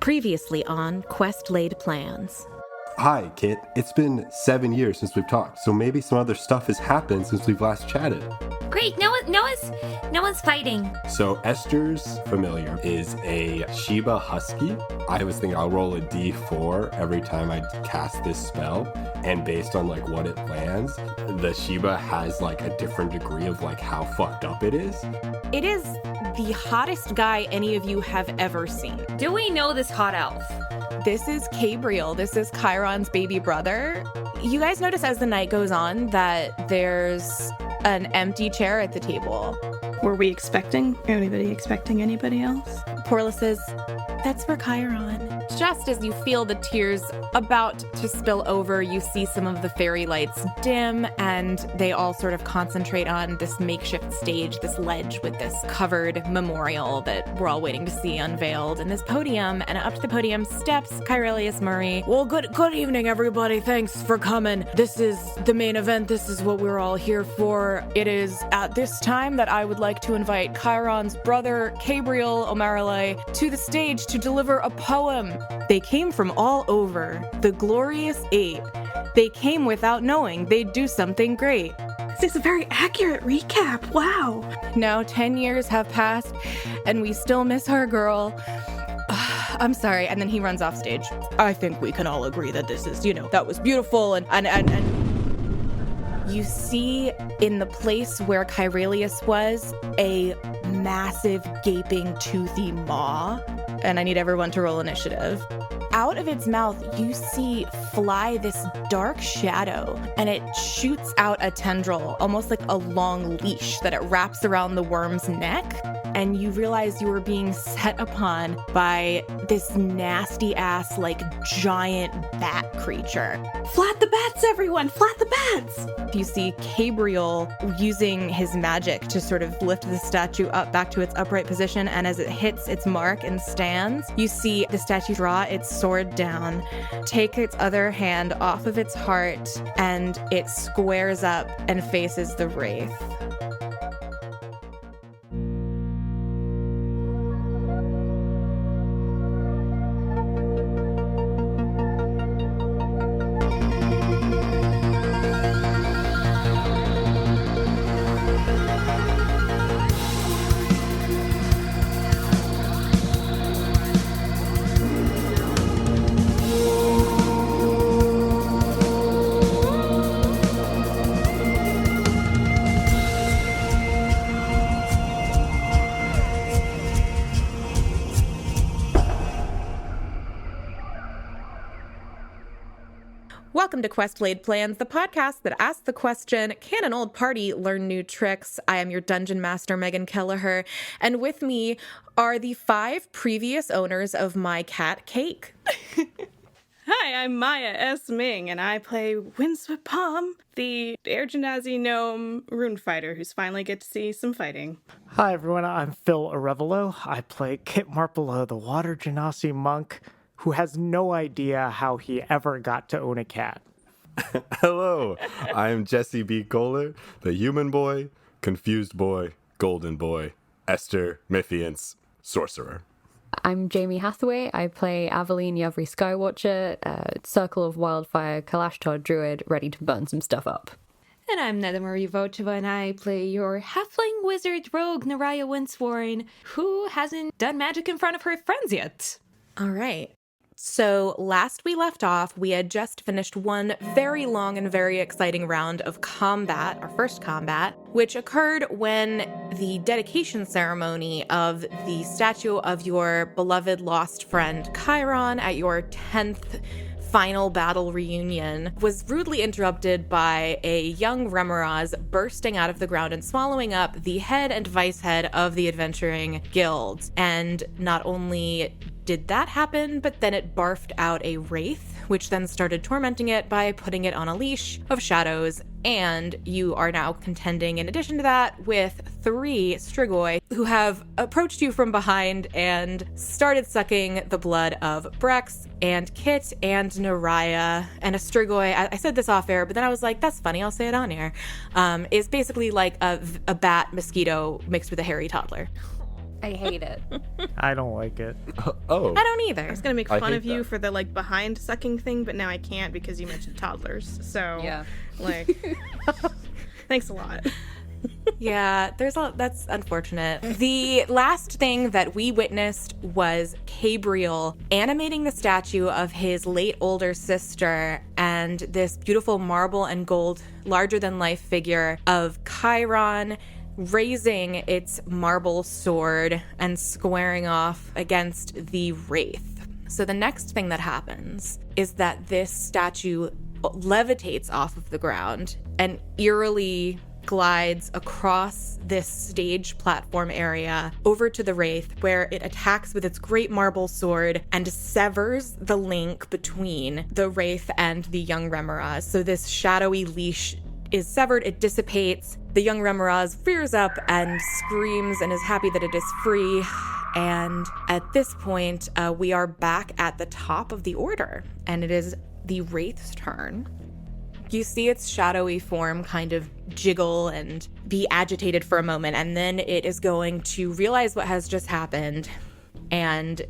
Previously on Quest Laid Plans. Hi, Kit. It's been 7 years since we've talked, so maybe some other stuff has happened since we've last chatted. Great, no one's fighting. So Esther's familiar is a Shiba Husky. I was thinking I'll roll a d4 every time I cast this spell, and based on what it lands, the Shiba has a different degree of how fucked up it is. It is the hottest guy any of you have ever seen. Do we know this hot elf? This is Gabriel. This is Khiron's baby brother. You guys notice as the night goes on that there's an empty chair at the table. Were we expecting? Anybody expecting anybody else? Porla says, "That's for Khiron." Just as you feel the tears about to spill over, you see some of the fairy lights dim, and they all sort of concentrate on this makeshift stage, this ledge with this covered memorial that we're all waiting to see unveiled, and this podium, and up to the podium steps Kyrelius Murray. Well, good evening, everybody. Thanks for coming. This is the main event. This is what we're all here for. It is at this time that I would like to invite Khiron's brother, Gabriel O'Malley, to the stage to deliver a poem. They came from all over, the Glorious Eight. They came without knowing they'd do something great. This is a very accurate recap. Wow. Now 10 years have passed, and we still miss our girl. I'm sorry. And then he runs off stage. I think we can all agree that this is, that was beautiful. And you see in the place where Kyrelius was a massive, gaping, toothy maw. And I need everyone to roll initiative. Out of its mouth, you see fly this dark shadow, and it shoots out a tendril, almost like a long leash that it wraps around the worm's neck. And you realize you were being set upon by this nasty ass, giant bat creature. Flat the bats, everyone! Flat the bats! You see Gabriel using his magic to sort of lift the statue up back to its upright position, and as it hits its mark and stands, you see the statue draw its sword down, take its other hand off of its heart, and it squares up and faces the Wraith. Welcome to Quest Laid Plans, the podcast that asks the question, can an old party learn new tricks? I am your dungeon master, Meghan Kelleher, and with me are the 5 previous owners of my cat, Cake. Hi, I'm Maya S. Ming, and I play Windswept Palm, the Air Genasi gnome rune fighter who's finally get to see some fighting. Hi, everyone. I'm Phil Arevalo. I play Kit Marpolo, the Water Genasi monk, who has no idea how he ever got to own a cat. Hello, I'm Jesse B. Koehler, the human boy, confused boy, golden boy, Esther Mythians, sorcerer. I'm Jamie Hathaway. I play Aveline Yavri Skywatcher, Circle of Wildfire Kalashtar Druid, ready to burn some stuff up. And I'm Neda Voiceovers, and I play your halfling wizard rogue Naraya Windsworn, who hasn't done magic in front of her friends yet. All right. So last we left off, we had just finished one very long and very exciting round of combat, our first combat, which occurred when the dedication ceremony of the statue of your beloved lost friend Khiron at your 10th final battle reunion was rudely interrupted by a young Remorhaz bursting out of the ground and swallowing up the head and vice head of the adventuring guild. And not only did that happen, but then it barfed out a Wraith, which then started tormenting it by putting it on a leash of shadows. And you are now contending, in addition to that, with 3 Strigoi who have approached you from behind and started sucking the blood of Brex and Kit and Naraya. And a Strigoi, I said this off air, but then I was like, that's funny, I'll say it on air, is basically like a bat mosquito mixed with a hairy toddler. I hate it. I don't like it. Oh. I don't either. I was gonna make I fun hate of you that. for the like behind sucking thing, but now I can't because you mentioned toddlers. So Yeah. like, thanks a lot. Yeah, that's unfortunate. The last thing that we witnessed was Gabriel animating the statue of his late older sister and this beautiful marble and gold, larger than life figure of Khiron raising its marble sword and squaring off against the Wraith. So the next thing that happens is that this statue levitates off of the ground and eerily glides across this stage platform area over to the Wraith, where it attacks with its great marble sword and severs the link between the Wraith and the young Remorhaz. So this shadowy leash is severed, it dissipates. The young Remorhaz rears up and screams and is happy that it is free. And at this point, we are back at the top of the order, and it is the Wraith's turn. You see its shadowy form kind of jiggle and be agitated for a moment, and then it is going to realize what has just happened, and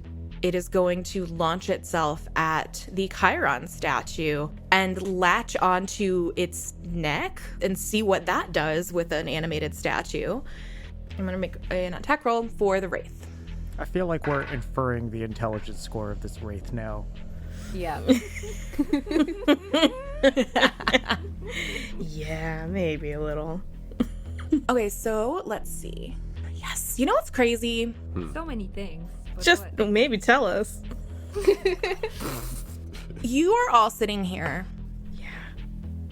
it is going to launch itself at the Khiron statue and latch onto its neck and see what that does with an animated statue. I'm going to make an attack roll for the Wraith. I feel like we're inferring the intelligence score of this Wraith now. Yeah. Yeah, maybe a little. Okay, so let's see. Yes, you know what's crazy? So many things. But Just what? maybe tell us. You are all sitting here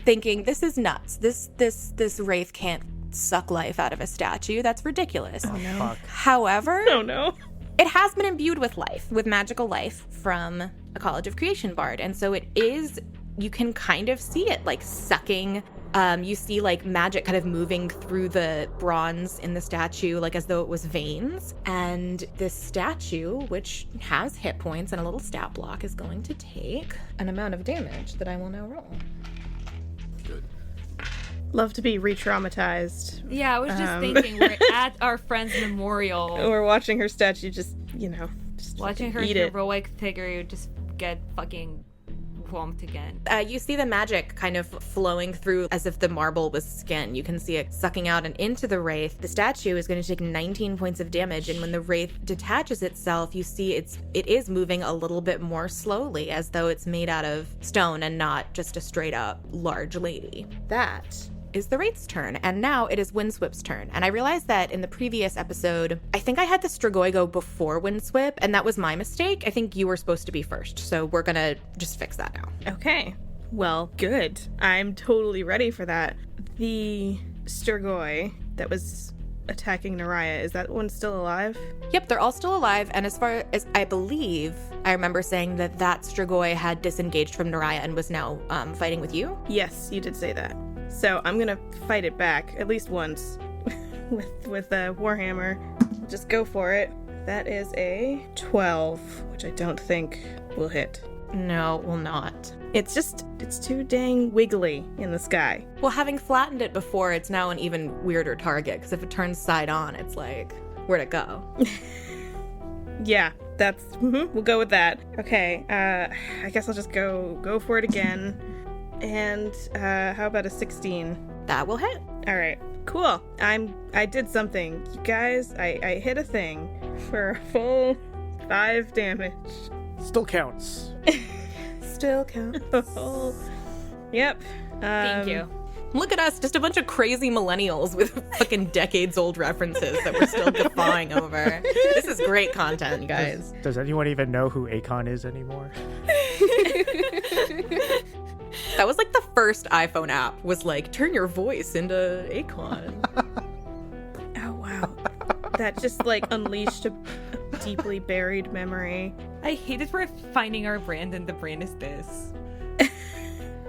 thinking, this is nuts. This Wraith can't suck life out of a statue. That's ridiculous. Fuck. However, Oh no. it has been imbued with life, with magical life from a College of Creation bard. And so it is, you can kind of see it like sucking. You see like magic kind of moving through the bronze in the statue, like as though it was veins. And this statue, which has hit points and a little stat block, is going to take an amount of damage that I will now roll. Good. Love to be re-traumatized. Yeah, I was just thinking we're at our friend's memorial, Or watching her statue just, just watching her eat it. heroic figure just get fucking whomped again. You see the magic kind of flowing through as if the marble was skin. You can see it sucking out and into the Wraith. The statue is going to take 19 points of damage, and when the Wraith detaches itself, you see it is moving a little bit more slowly, as though it's made out of stone and not just a straight up large lady. That is the Wraith's turn, and now it is Windswip's turn. And I realized that in the previous episode, I think I had the Strigoi go before Windswip, and that was my mistake. I think you were supposed to be first, so we're gonna just fix that now. Okay. Well, good. I'm totally ready for that. The Strigoi that was attacking Naraya, is that one still alive? Yep, they're all still alive, and as far as I believe, I remember saying that Strigoi had disengaged from Naraya and was now fighting with you. Yes, you did say that. So I'm gonna fight it back at least once with a Warhammer. Just go for it. That is a 12, which I don't think will hit. No, will not. It's too dang wiggly in the sky. Well, having flattened it before, it's now an even weirder target, because if it turns side on, it's like, where'd it go? Yeah, we'll go with that. Okay, I guess I'll just go for it again. And how about a 16? That will hit. All right, cool. I did something, you guys. I hit a thing for a full 5 damage. Still counts. Still count. Yep. Thank you. Look at us, just a bunch of crazy millennials with fucking decades-old references that we're still defying over. This is great content, guys. Does anyone even know who Akon is anymore? That was like the first iPhone app, was like, turn your voice into Akon. Oh wow, that just like unleashed a deeply buried memory. I hate it for finding our brand and the brand is this.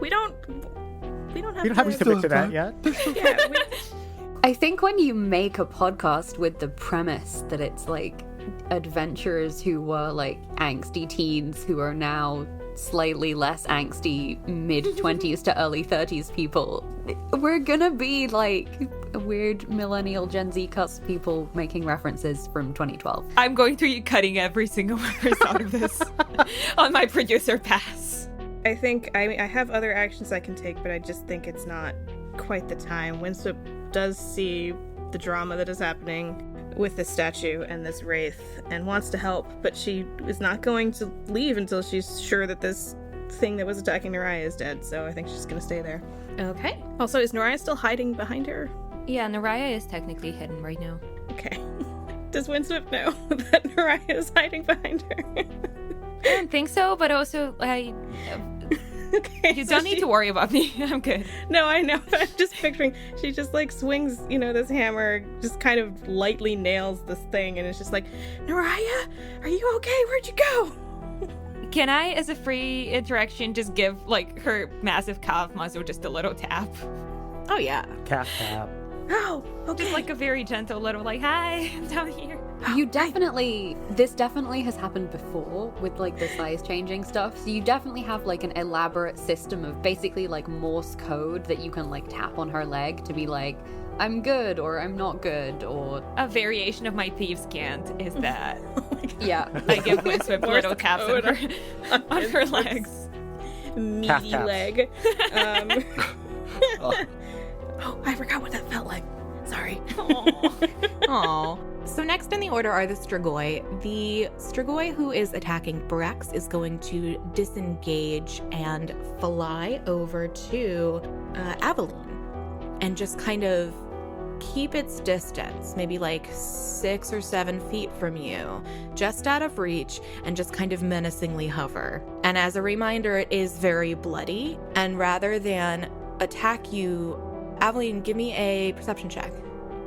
We don't have. You don't have to to commit to that yet. Yeah, I think when you make a podcast with the premise that it's like adventurers who were like angsty teens who are now slightly less angsty mid-20s to early 30s people, we're gonna be like weird millennial Gen Z cuss people making references from 2012. I'm going to be cutting every single verse out of this on my producer pass. I think I have other actions I can take, but I just think it's not quite the time. Windsweep does see the drama that is happening with this statue and this wraith and wants to help, but she is not going to leave until she's sure that this thing that was attacking Naraya is dead, so I think she's gonna stay there. Okay. Also, is Naraya still hiding behind her? Yeah, Naraya is technically hidden right now. Okay. Does Windsweep know that Naraya is hiding behind her? I don't think so, but also, Okay, you so don't need to worry about me. I'm good. No, I know. I'm just picturing she just like swings, this hammer, just kind of lightly nails this thing, and it's just like, Naraya, are you okay? Where'd you go? Can I, as a free interaction, just give, like, her massive calf muscle just a little tap? Oh, yeah. Calf tap. Oh, okay. Just, like, a very gentle little, like, hi, I'm down here. This definitely has happened before with like the size changing stuff. So you definitely have like an elaborate system of basically like Morse code that you can like tap on her leg to be like, I'm good or I'm not good, or A variation of my thieves' cant is that yeah. I give Windsweep Morse little taps on her legs. Meaty Calf taps. leg. Oh, I forgot what that felt like. Sorry. Aw. So next in the order are the Strigoi. The Strigoi who is attacking Brex is going to disengage and fly over to Aveline and just kind of keep its distance, maybe like 6 or 7 feet from you, just out of reach, and just kind of menacingly hover. And as a reminder, it is very bloody, and rather than attack you, Aveline, give me a perception check.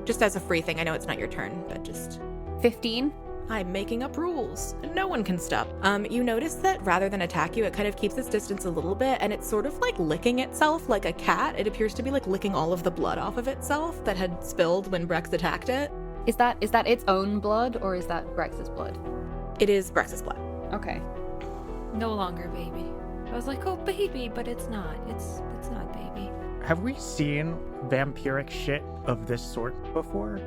Just as a free thing. I know it's not your turn, but just... 15. I'm making up rules. No one can stop. You notice that rather than attack you, it kind of keeps its distance a little bit, and it's sort of like licking itself like a cat. It appears to be like licking all of the blood off of itself that had spilled when Brex attacked it. Is that its own blood or is that Brex's blood? It is Brex's blood. Okay. No longer baby. I was like, oh baby, but it's not. It's not baby. Have we seen vampiric shit of this sort before?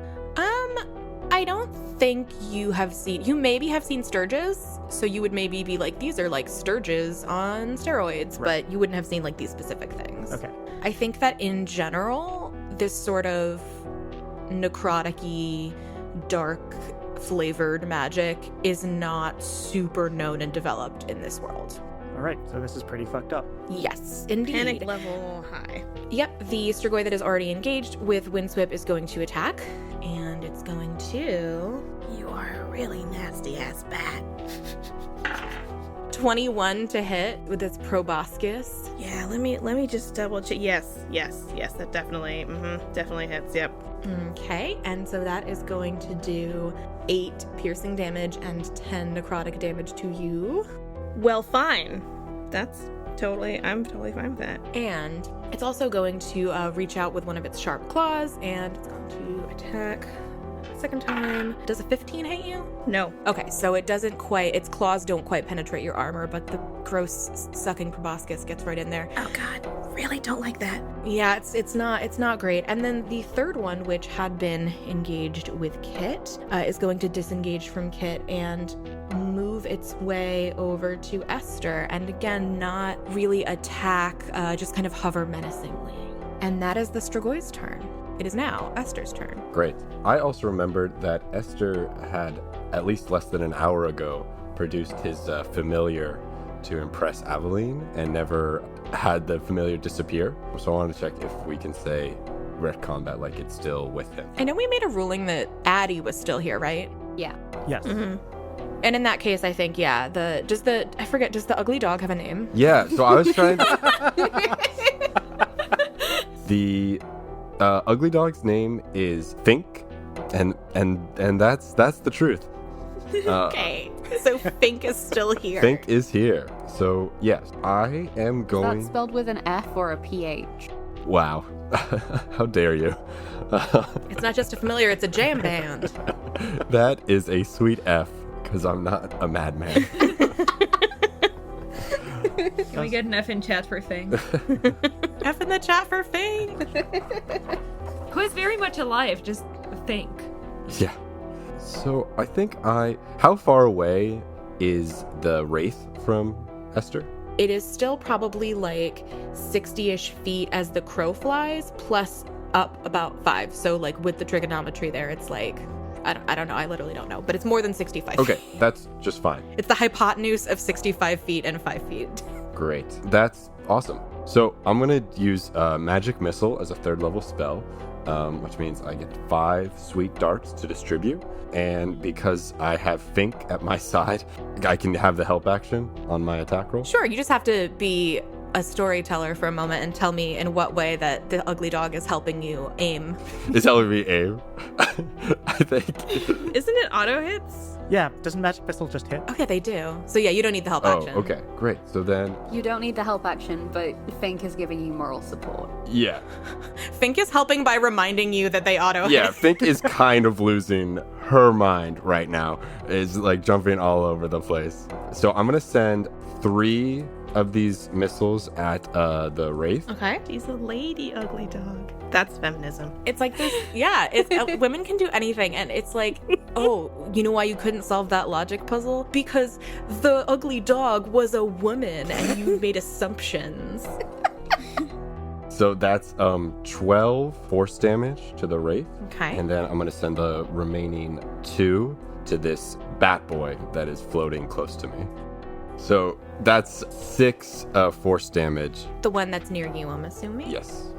I don't think you have seen... You maybe have seen Sturges, so you would maybe be like, these are like Sturges on steroids, Right. but you wouldn't have seen like these specific things. Okay. I think that in general, this sort of necrotic-y, dark flavored magic is not super known and developed in this world. All right, so this is pretty fucked up. Yes, indeed. Panic level high. Yep, the Strigoi that is already engaged with Windsweep is going to attack, and it's going to... You are a really nasty ass bat. 21 to hit with its proboscis. Yeah, let me just double check. Yes, that definitely hits. Yep. Okay, and so that is going to do 8 piercing damage and 10 necrotic damage to you. Well, fine. I'm totally fine with that. And it's also going to reach out with one of its sharp claws, and it's going to attack a second time. Does a 15 hit you? No. Okay, so it doesn't quite, its claws don't quite penetrate your armor, but the gross sucking proboscis gets right in there. Oh God, really don't like that. Yeah, it's not great. And then the third one, which had been engaged with Kit, is going to disengage from Kit and move its way over to Esther, and again, not really attack, just kind of hover menacingly. And that is the Stragoi's turn. It is now Esther's turn. Great. I also remembered that Esther had, at least less than an hour ago, produced his familiar to impress Aveline and never had the familiar disappear. So I wanted to check if we can say retcon that, like it's still with him. I know we made a ruling that Addie was still here, right? Yeah. Yes. Mm-hmm. And in that case, I think, yeah, does the ugly dog have a name? Yeah, so I was trying to... The ugly dog's name is Fink, and that's the truth. Okay, so Fink is still here. Fink is here. So yes, I am Is going... that spelled with an F or a PH? Wow. How dare you? It's not just a familiar, it's a jam band. That is a sweet F, because I'm not a madman. Can we get an F in chat for Fing? F in the chat for Fink. who is very much alive, just think. Yeah. So I think how far away is the Wraith from Esther? It is still probably like 60-ish feet as the crow flies, plus up about 5. So like with the trigonometry there, it's like, I don't know. I literally don't know. But it's more than 65 Okay, feet. that's just fine. It's the hypotenuse of 65 feet and 5 feet. Great. That's awesome. So I'm going to use Magic Missile as a 3rd level spell, which means I get 5 sweet darts to distribute. And because I have Fink at my side, I can have the help action on my attack roll. Sure, you just have to be a storyteller for a moment and tell me in what way that the ugly dog is helping you aim. Is that would be aim? I think. Isn't it auto hits? Yeah, doesn't Magic Missile just hit? Okay, they do. So yeah, you don't need the help Oh, action. okay, great. So then, You don't need the help action, but Fink is giving you moral support. yeah. Fink is helping by reminding you that they auto Yeah, hit. Fink is kind of losing her mind right now. Is like jumping all over the place. So I'm going to send 3 of these missiles at the Wraith. Okay. She's a lady ugly dog. That's feminism. It's like this, yeah, it's women can do anything, and it's like, oh, you know why you couldn't solve that logic puzzle? Because the ugly dog was a woman, and you made assumptions. So that's 12 force damage to the Wraith. Okay. And then I'm going to send the remaining 2 to this bat boy that is floating close to me. So that's 6 force damage. The one that's near you, I'm assuming? Yes.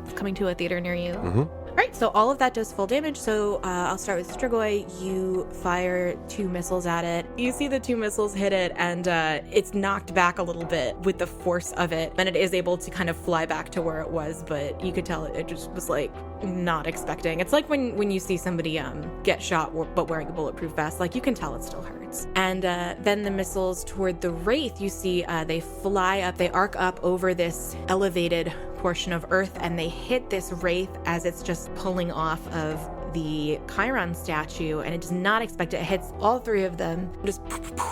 It's coming to a theater near you. Mm-hmm. All right, so all of that does full damage. So I'll start with Strigoi. You fire 2 missiles at it. You see the 2 missiles hit it, and it's knocked back a little bit with the force of it. And it is able to kind of fly back to where it was, but you could tell it just was like not expecting. It's like when you see somebody get shot but wearing a bulletproof vest, like you can tell it still hurts. And then the missiles toward the Wraith, you see they fly up, they arc up over this elevated portion of Earth, and they hit this Wraith as it's just pulling off of the Khiron statue, and it does not expect it. It hits all 3 of them, just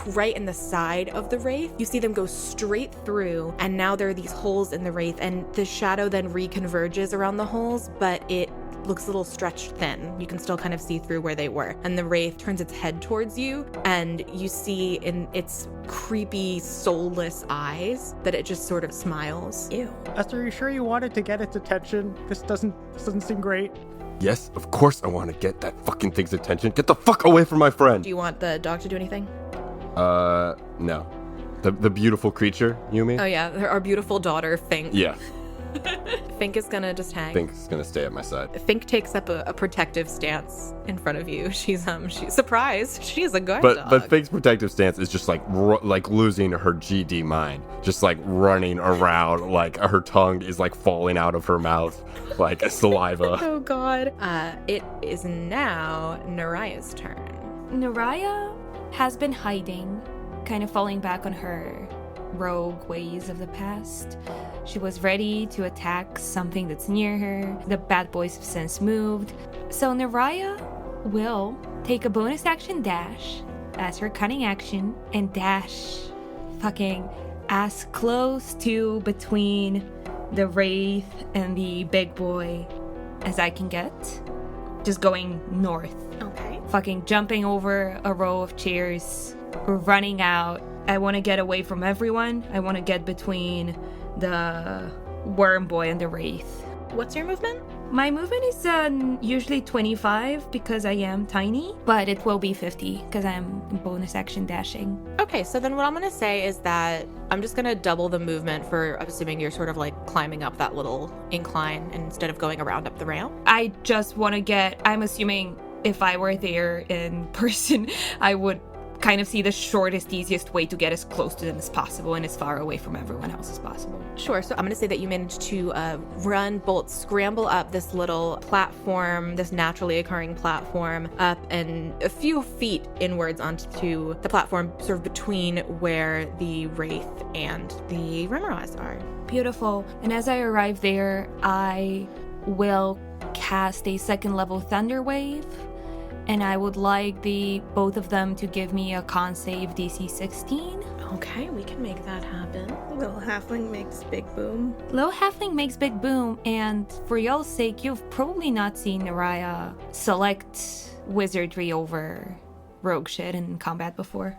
right in the side of the Wraith. You see them go straight through, and now there are these holes in the Wraith, and the shadow then reconverges around the holes, but it looks a little stretched thin. You can still kind of see through where they were. And the Wraith turns its head towards you, and you see in its creepy, soulless eyes that it just sort of smiles. Ew. Esther, are you sure you wanted to get its attention? This doesn't seem great. Yes, of course I want to get that fucking thing's attention. Get the fuck away from my friend. Do you want the dog to do anything? No. The beautiful creature, you mean? Oh yeah, our beautiful daughter, Fink. Yeah, Fink is gonna just hang. Fink's gonna stay at my side. Fink takes up a protective stance in front of you. She's surprised. She's a guard But dog. Fink's protective stance is just like like losing her GD mind, just like running around, like her tongue is like falling out of her mouth, like saliva. Oh god. It is now Naraya's turn. Naraya has been hiding, kind of falling back on her rogue ways of the past. She was ready to attack something that's near her. The bad boys have since moved. So Naraya will take a bonus action dash as her cunning action and dash fucking as close to between the Wraith and the big boy as I can get. Just going north. Okay. Fucking jumping over a row of chairs, running out. I want to get away from everyone. I want to get between the worm boy and the Wraith. What's your movement? My movement is usually 25 because I am tiny, but it will be 50 because I'm bonus action dashing. Okay, so then what I'm gonna say is that I'm just gonna double the movement for assuming you're sort of like climbing up that little incline instead of going around up the ramp. I just want to get, I'm assuming if I were there in person, I would kind of see the shortest, easiest way to get as close to them as possible and as far away from everyone else as possible. Sure, so I'm gonna say that you managed to scramble up this little platform, this naturally occurring platform, up and a few feet inwards onto the platform, sort of between where the Wraith and the Remorhaz are. Beautiful. And as I arrive there, I will cast a 2nd level Thunder Wave, and I would like the both of them to give me a con save DC 16. Okay, we can make that happen. Little halfling makes big boom. Little halfling makes big boom, and for y'all's sake, you've probably not seen Naraya select wizardry over rogue shit in combat before.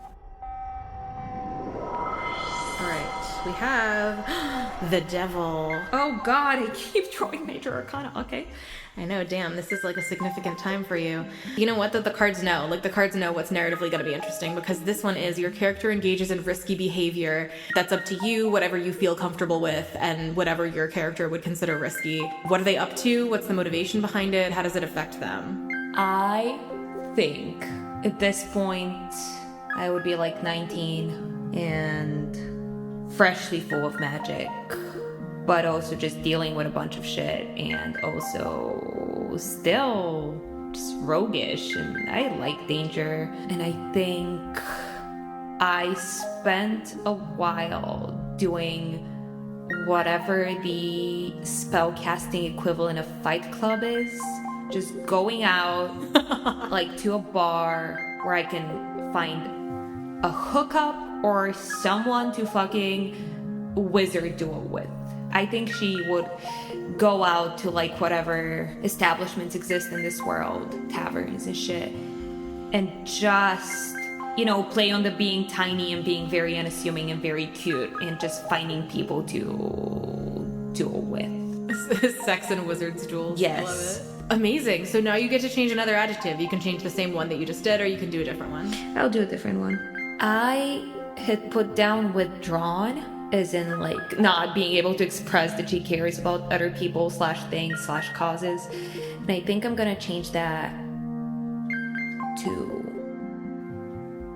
All right, we have the devil. Oh god, I keep drawing major arcana. Okay. I know, damn, this is like a significant time for you. You know what, that the cards know. Like, the cards know what's narratively going to be interesting, because this one is your character engages in risky behavior. That's up to you, whatever you feel comfortable with, and whatever your character would consider risky. What are they up to? What's the motivation behind it? How does it affect them? I think at this point I would be like 19 and freshly full of magic, but also just dealing with a bunch of shit, and also still just roguish, and I like danger. And I think I spent a while doing whatever the spellcasting equivalent of Fight Club is. Just going out like to a bar where I can find a hookup or someone to fucking wizard duel with. I think she would go out to like whatever establishments exist in this world, taverns and shit, and just, you know, play on the being tiny and being very unassuming and very cute and just finding people to duel with. Sex and wizards duels. Yes. Love it. Amazing. So now you get to change another adjective. You can change the same one that you just did, or you can do a different one. I'll do a different one. I had put down withdrawn, as in like not being able to express that she cares about other people / things / causes. And I think I'm gonna change that to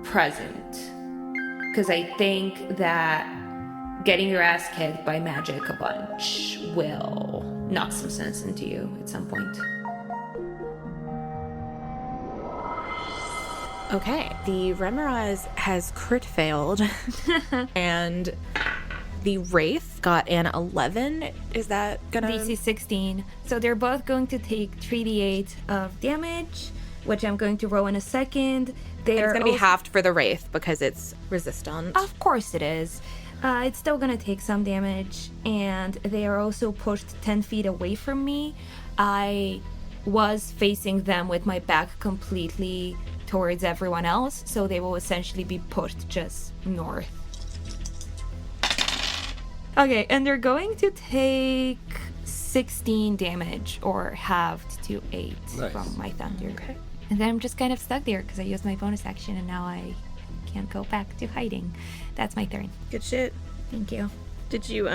present, because I think that getting your ass kicked by magic a bunch will knock some sense into you at some point. Okay, the Remorhaz has crit failed, and the Wraith got an 11. Is that gonna... DC 16. So they're both going to take 3d8 of damage, which I'm going to roll in a second. It's gonna be halved for the Wraith because it's resistant. Of course it is. It's still gonna take some damage, and they are also pushed 10 feet away from me. I was facing them with my back completely towards everyone else, so they will essentially be pushed just north. Okay, and they're going to take 16 damage, or halved to 8 from my thunder. Okay. And then I'm just kind of stuck there because I used my bonus action and now I can't go back to hiding. That's my turn. Good shit. Thank you. Did you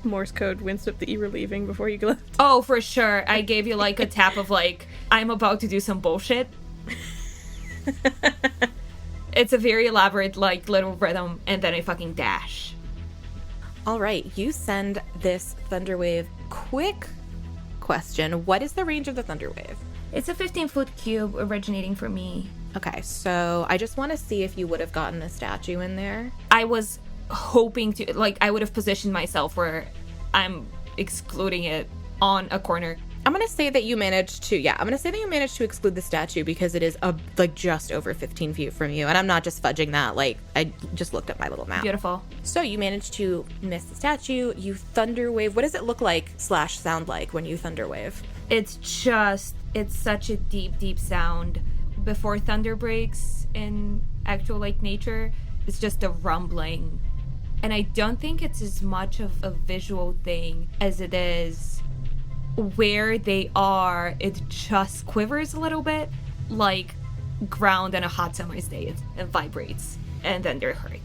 Morse code Windsweep that you were leaving before you left? Oh, for sure. I gave you like a tap of like, I'm about to do some bullshit. It's a very elaborate like little rhythm, and then I fucking dash. All right, you send this Thunderwave. Quick question. What is the range of the Thunderwave? It's a 15-foot cube originating from me. Okay, so I just want to see if you would have gotten a statue in there. I was hoping to, like, I would have positioned myself where I'm excluding it on a corner. I'm going to say that you managed to exclude the statue because it is just over 15 feet from you. And I'm not just fudging that. Like, I just looked at my little map. Beautiful. So you managed to miss the statue. You Thunderwave. What does it look like / sound like when you Thunderwave? It's such a deep, deep sound. Before thunder breaks in actual, like, nature, it's just a rumbling. And I don't think it's as much of a visual thing as it is where they are. It just quivers a little bit, like ground on a hot summer's day. It vibrates, and then they're hurt.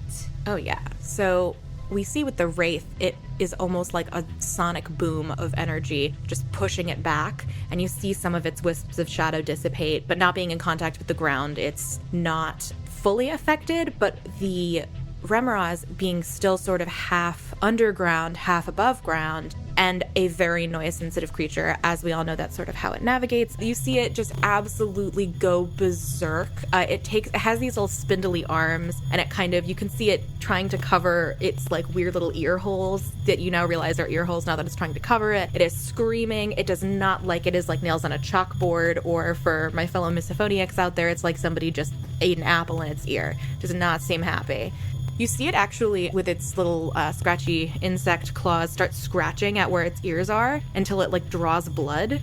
Oh, yeah. So we see with the Wraith, it is almost like a sonic boom of energy, just pushing it back, and you see some of its wisps of shadow dissipate, but not being in contact with the ground, it's not fully affected, but the Remorhaz being still sort of half underground, half above ground, and a very noise-sensitive creature. As we all know, that's sort of how it navigates. You see it just absolutely go berserk. It has these little spindly arms, and it kind of, you can see it trying to cover its like weird little ear holes that you now realize are ear holes now that it's trying to cover it. It is screaming. It does not like it is like nails on a chalkboard, or for my fellow misophoniacs out there, it's like somebody just ate an apple in its ear. Does not seem happy. You see it actually with its little scratchy insect claws start scratching at where its ears are until it like draws blood.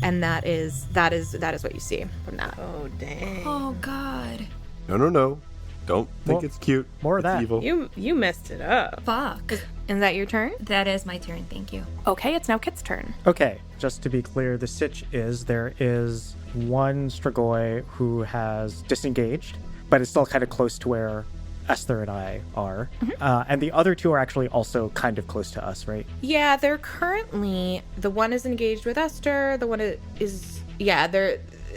And that is what you see from that. Oh, dang. Oh, God. No. Don't think it's cute. More of It's that. evil. You messed it up. Fuck. Is that your turn? That is my turn, thank you. Okay, it's now Kit's turn. Okay, just to be clear, the sitch is there is one Strigoi who has disengaged, but is still kind of close to where Esther and I are. And the other two are actually also kind of close to us, right? Yeah, they're currently, the one is engaged with Esther, the one is, yeah,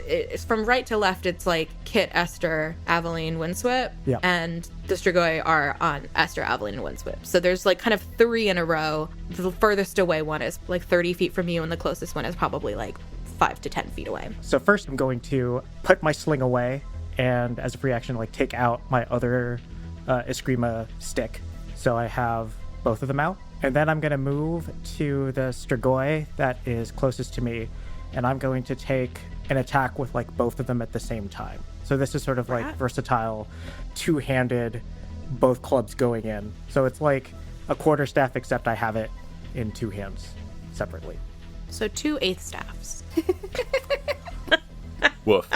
it's from right to left, it's like Kit, Esther, Aveline, Windswept, Yeah. and the Strigoi are on Esther, Aveline, and Windswept. So there's like kind of three in a row. The furthest away one is like 30 feet from you, and the closest one is probably like 5 to 10 feet away. So first I'm going to put my sling away and as a free action, like take out my other Eskrima stick. So I have both of them out. And then I'm going to move to the Strigoi that is closest to me. And I'm going to take an attack with like both of them at the same time. So this is sort of like versatile, two-handed, both clubs going in. So it's like a quarterstaff, except I have it in two hands separately. So 2 eighth staffs. Woof.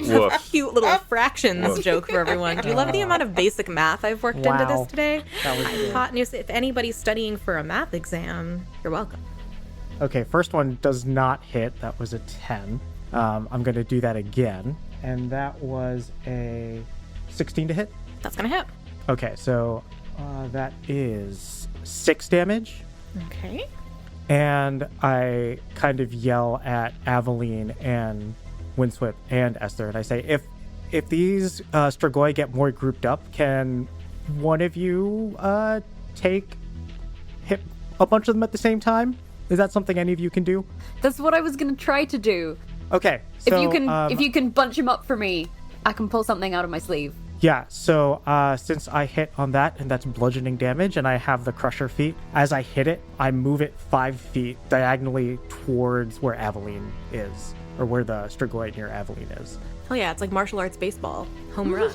Woof. Cute little fractions joke for everyone. Do you love the amount of basic math I've worked into Wow. this today? That was good. Hot news. If anybody's studying for a math exam, you're welcome. Okay, first one does not hit. That was a 10. I'm going to do that again. And that was a 16 to hit. That's gonna hit. Okay, so that is 6 damage. Okay. And I kind of yell at Aveline and Windswept and Esther, and I say, if these Strigoi get more grouped up, can one of you hit a bunch of them at the same time? Is that something any of you can do? That's what I was gonna try to do. Okay, so If you can bunch him up for me, I can pull something out of my sleeve. yeah, so since I hit on that, and that's bludgeoning damage, and I have the Crusher feat, as I hit it, I move it 5 feet diagonally towards where Aveline is, or where the Strigoi near Aveline is. Hell yeah, it's like martial arts baseball. Home run.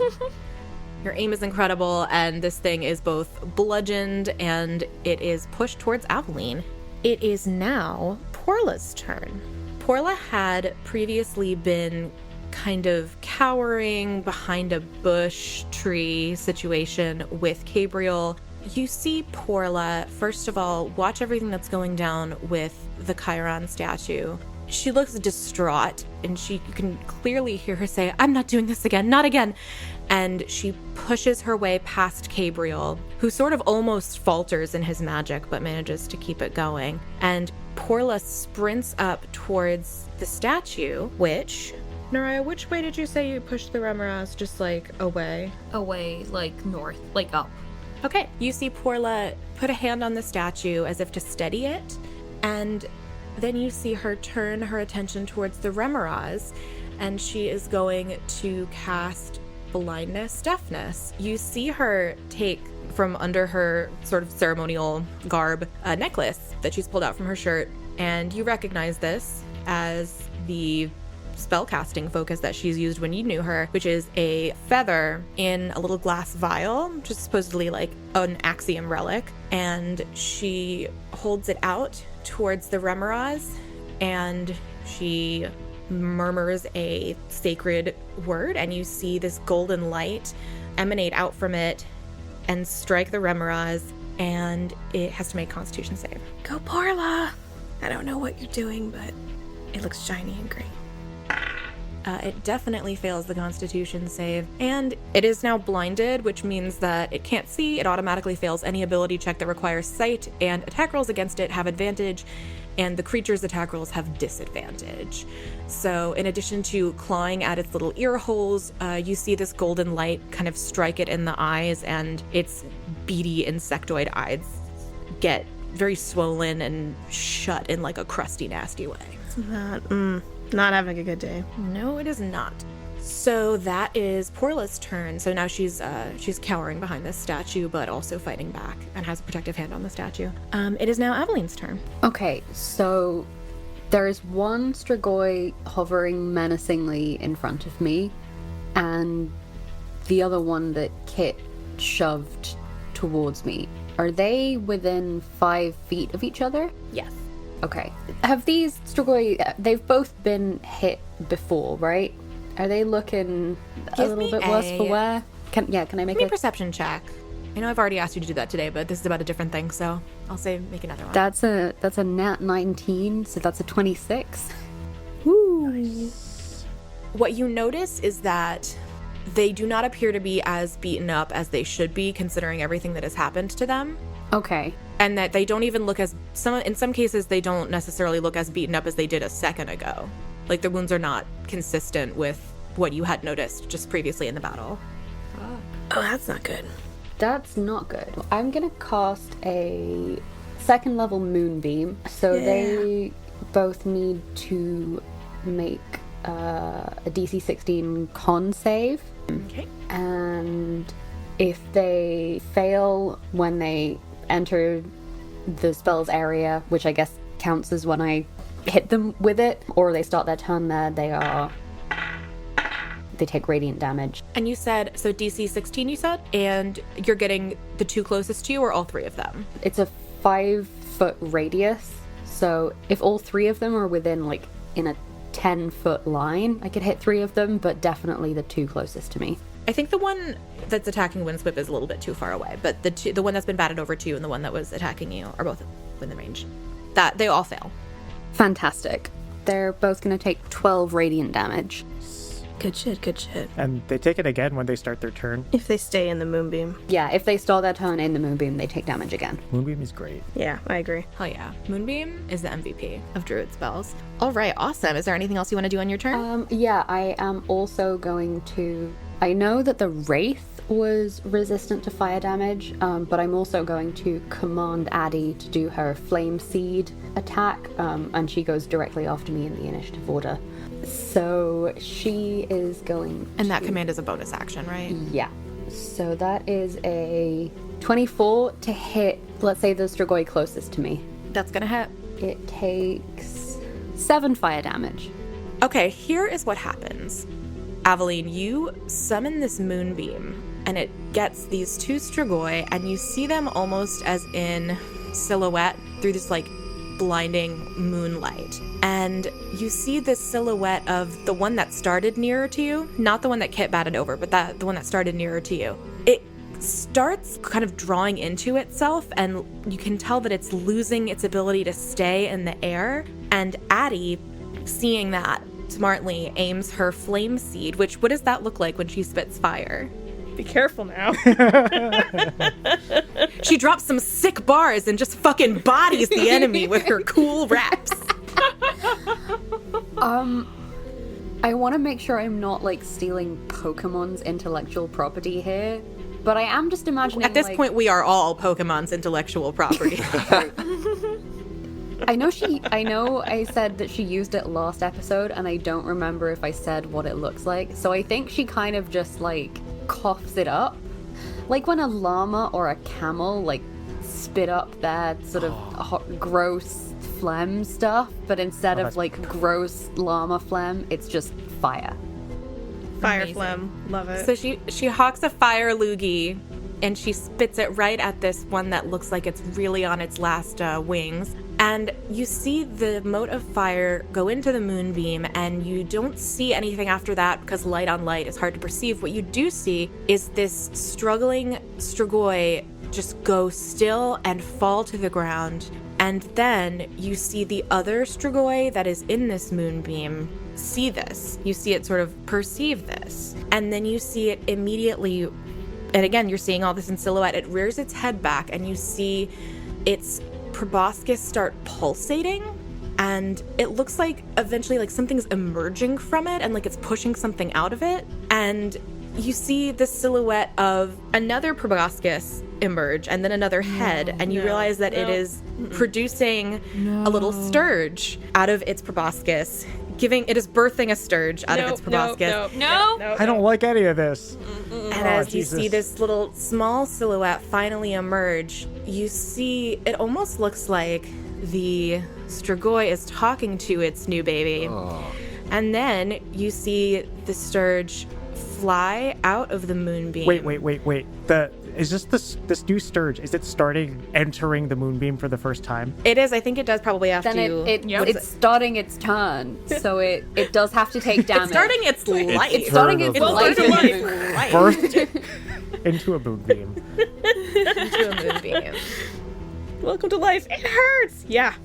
Your aim is incredible, and this thing is both bludgeoned and it is pushed towards Aveline. It is now Porla's turn. Porla had previously been kind of cowering behind a bush tree situation with Gabriel. You see Porla, first of all, watch everything that's going down with the Khiron statue. She looks distraught, and you can clearly hear her say, "I'm not doing this again, not again." And she pushes her way past Gabriel, who sort of almost falters in his magic, but manages to keep it going. And Porla sprints up towards the statue, which... Naraya, which way did you say you pushed the Remorhaz? Just like away? Away, like north, like up. Okay, you see Porla put a hand on the statue as if to steady it, and then you see her turn her attention towards the Remorhaz, and she is going to cast blindness, deafness. You see her take from under her sort of ceremonial garb a necklace that she's pulled out from her shirt, and you recognize this as the spellcasting focus that she's used when you knew her, which is a feather in a little glass vial, which is supposedly like an Axiom relic, and she holds it out towards the Remorhaz, and she murmurs a sacred word, and you see this golden light emanate out from it and strike the Remorhaz, and it has to make a Constitution save. Go, Porla! I don't know what you're doing, but it looks shiny and green. It definitely fails the Constitution save, and it is now blinded, which means that it can't see. It automatically fails any ability check that requires sight, and attack rolls against it have advantage, and the creature's attack rolls have disadvantage. So in addition to clawing at its little ear holes, you see this golden light kind of strike it in the eyes, and its beady insectoid eyes get very swollen and shut in like a crusty, nasty way. Not having a good day. No, it is not. So that is Porla's turn. So now she's cowering behind this statue, but also fighting back and has a protective hand on the statue. It is now Aveline's turn. Okay, so there is one Strigoi hovering menacingly in front of me, and the other one that Kit shoved towards me. Are they within 5 feet of each other? Yes. Okay. Have these Strigoi, they've both been hit before, right? Are they looking a little bit worse for wear? Can I make Give me a a perception check. I know I've already asked you to do that today, but this is about a different thing, so I'll say make another one. That's a nat 19, so that's a 26. What you notice is that they do not appear to be as beaten up as they should be, considering everything that has happened to them. Okay. And that they don't even look as in some cases they don't necessarily look as beaten up as they did a second ago. Like, their wounds are not consistent with what you had noticed just previously in the battle. Oh, that's not good. That's not good. I'm gonna cast a 2nd level moonbeam. So they both need to make a DC 16 con save. Okay. And if they fail when they enter the spell's area, which I guess counts as when I hit them with it, or they start their turn there, they take radiant damage. And you said, so DC 16 you said? And you're getting the 2 closest to you or all 3 of them? It's a 5-foot radius, so if all 3 of them are within, like, in a 10-foot line, I could hit 3 of them, but definitely the 2 closest to me. I think the one that's attacking Windsweep is a little bit too far away, but the one that's been batted over to you and the one that was attacking you are both within range. That they all fail. Fantastic. They're both going to take 12 radiant damage. Good shit. And they take it again when they start their turn. If they stay in the moonbeam. Yeah, if they stall their turn in the moonbeam, they take damage again. Moonbeam is great. Yeah, I agree. Hell yeah. Moonbeam is the MVP of Druid spells. All right, awesome. Is there anything else you want to do on your turn? Yeah, I am also going to... I know that the Wraith was resistant to fire damage, but I'm also going to command Addie to do her Flame Seed attack, and she goes directly after me in the initiative order. So she is going And that command is a bonus action, right? Yeah. So that is a 24 to hit, let's say, the Strigoi closest to me. That's gonna hit. It takes 7 fire damage. Okay, here is what happens. Aveline, you summon this moonbeam, and it gets these 2 Strigoi, and you see them almost as in silhouette through this, like, blinding moonlight. And you see this silhouette of the one that started nearer to you, not the one that Kit batted over, but the one that started nearer to you. It starts kind of drawing into itself, and you can tell that it's losing its ability to stay in the air. And Addie, seeing that, smartly aims her flame seed, which, what does that look like when she spits fire? Be careful now. She drops some sick bars and just fucking bodies the enemy with her cool raps. I want to make sure I'm not, like, stealing Pokemon's intellectual property here, but I am just imagining, at this point we are all Pokemon's intellectual property. I know I said that she used it last episode, and I don't remember if I said what it looks like, so I think she kind of just, like, coughs it up. Like when a llama or a camel, like, spit up their sort of gross phlegm stuff, but instead of, like, gross llama phlegm, it's just fire. Fire Amazing. phlegm. Love it. So she hawks a fire loogie, and she spits it right at this one that looks like it's really on its last wings. And you see the mote of fire go into the moonbeam, and you don't see anything after that because light on light is hard to perceive. What you do see is this struggling Strigoi just go still and fall to the ground. And then you see the other Strigoi that is in this moonbeam see this. You see it sort of perceive this. And then you see it immediately, and again, you're seeing all this in silhouette, it rears its head back, and you see its proboscis start pulsating, and it looks like eventually like something's emerging from it, and like it's pushing something out of it. And you see the silhouette of another proboscis emerge and then another head, and you realize that it is producing a little sturge out of its proboscis. It is birthing a sturge out of its proboscis. I don't like any of this. And as you see this little small silhouette finally emerge, you see it almost looks like the Strigoi is talking to its new baby. And then you see the sturge fly out of the moonbeam. Wait. Is this new sturge? Is it entering the moonbeam for the first time? It is. I think it does probably have Then to. it's starting its turn, so it does have to take damage. It's starting its life. It's starting its life. Birthed into a moonbeam. Into a moonbeam. Welcome to life. It hurts. Yeah.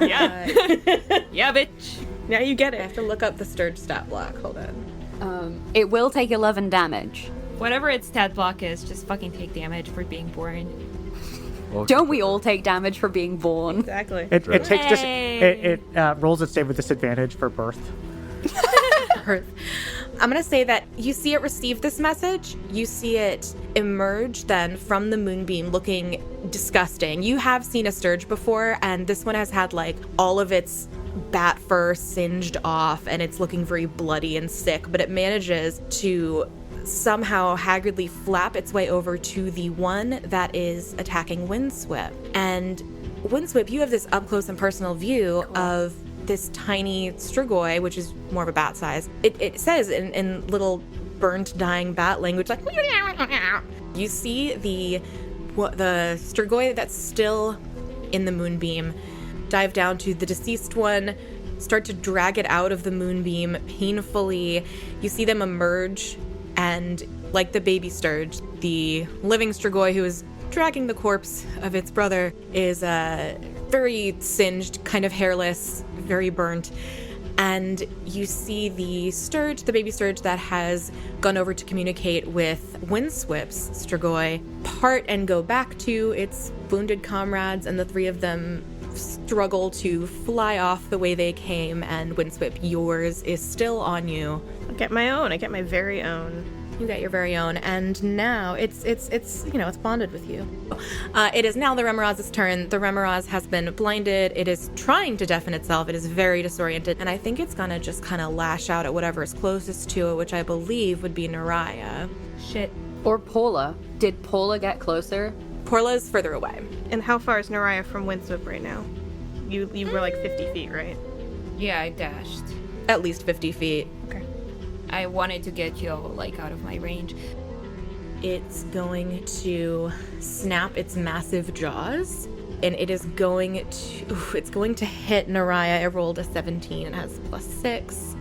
Yeah, bitch. Now you get I it. have to look up the sturge stat block. Hold on. It will take 11 damage. Whatever its stat block is, just fucking take damage for being born. Don't we all take damage for being born? Exactly. It takes Hey. it rolls its save with disadvantage for birth. I'm going to say that you see it receive this message. You see it emerge then from the moonbeam looking disgusting. You have seen a sturge before, and this one has had like all of its bat fur singed off, and it's looking very bloody and sick, but it manages to somehow haggardly flap its way over to the one that is attacking Windswept. And Windswept, you have this up close and personal view of this tiny Strigoi, which is more of a bat size. It says in little burnt dying bat language, like, you see the Strigoi that's still in the moonbeam dive down to the deceased one, start to drag it out of the moonbeam painfully. You see them emerge, and like the baby sturge, the living Strigoi who is dragging the corpse of its brother is very singed, kind of hairless, very burnt. And you see the sturge, the baby sturge that has gone over to communicate with Windsweep's Strigoi, part and go back to its wounded comrades, and the three of them struggle to fly off the way they came. And Windsweep, yours is still on you. I get my own. I get my very own. You got your very own, and now it's bonded with you. It is now the Remorhaz's turn. The Remorhaz has been blinded. It is trying to deafen itself. It is very disoriented, and I think it's gonna just kind of lash out at whatever is closest to it, which I believe would be Naraya. Shit. Or Paula. Did Paula get closer? Porla's further away. And how far is Naraya from Windsweep right now? You were like 50 feet, right? Yeah, I dashed. At least 50 feet. Okay. I wanted to get you like out of my range. It's going to snap its massive jaws, and it is going to hit Naraya. I rolled a 17 and has +6.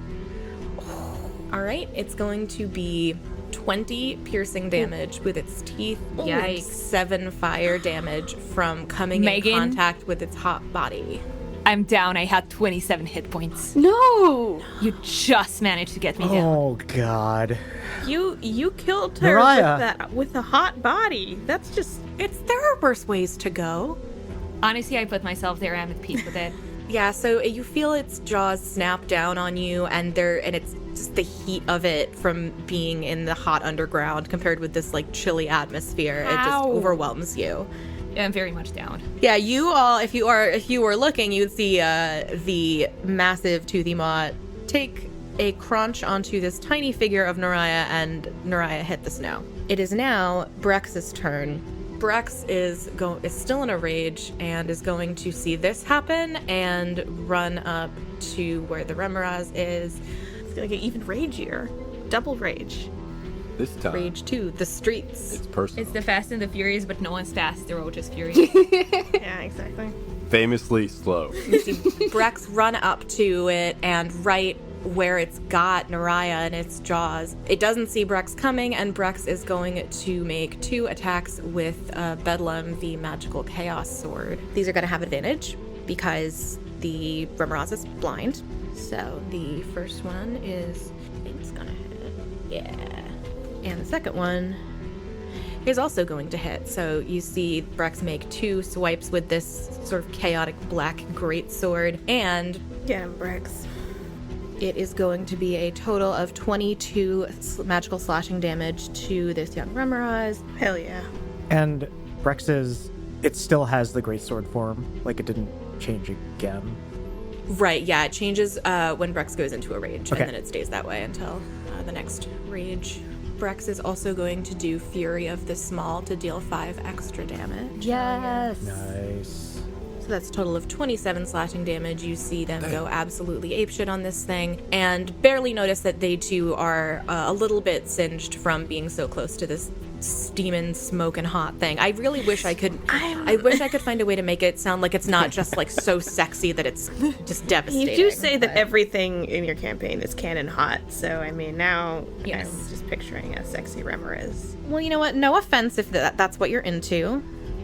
All right, it's going to be 20 piercing damage with its teeth. Yikes. 7 fire damage from coming Megan? in contact with its hot body. I'm down. I had 27 hit points. No! You just managed to get me down. Oh God. You killed her Naraya. with a hot body. That's just There are worse ways to go. Honestly, I put myself there. I'm at peace with it. Yeah, so you feel its jaws snap down on you, and it's just the heat of it from being in the hot underground compared with this like chilly atmosphere. It just Ow. overwhelms you. I'm very much down. Yeah, you all, if you were looking, you'd see the massive toothy maw take a crunch onto this tiny figure of Naraya, and Naraya hit the snow. It is now Brex's turn. Brex is still in a rage and is going to see this happen and run up to where the Remorhaz is. it's gonna get even ragier. Double rage. This time, Rage to the streets. it's personal. It's the Fast and the Furious, but no one's fast. They're all just furious. Yeah, exactly. Famously slow. You see Brex run up to it, and right where it's got Naraya in its jaws, it doesn't see Brex coming, and Brex is going to make 2 attacks with Bedlam, the magical chaos sword. These are going to have advantage because the Remorhaz is blind. So the first one is, I think it's going to hit. Yeah. And the second one is also going to hit. So you see Brex make 2 swipes with this sort of chaotic black greatsword, and Get him, Brex. It is going to be a total of 22 magical slashing damage to this young Remorhaz. Hell yeah. And Brex's, it still has the greatsword form, like it didn't change again. Right, yeah, it changes when Brex goes into a rage, Okay. and then it stays that way until the next rage. Brex is also going to do Fury of the Small to deal 5 extra damage. Yes. Nice. So that's a total of 27 slashing damage. You see them go absolutely apeshit on this thing, and barely notice that they too are a little bit singed from being so close to this steaming, smoking hot thing. I really wish I could. I wish I could find a way to make it sound like it's not just like so sexy that it's just devastating. You do say that everything in your campaign is canon hot, so I mean, now Yes. I'm just picturing a sexy Remorhaz. Well, you know what? No offense if that's what you're into,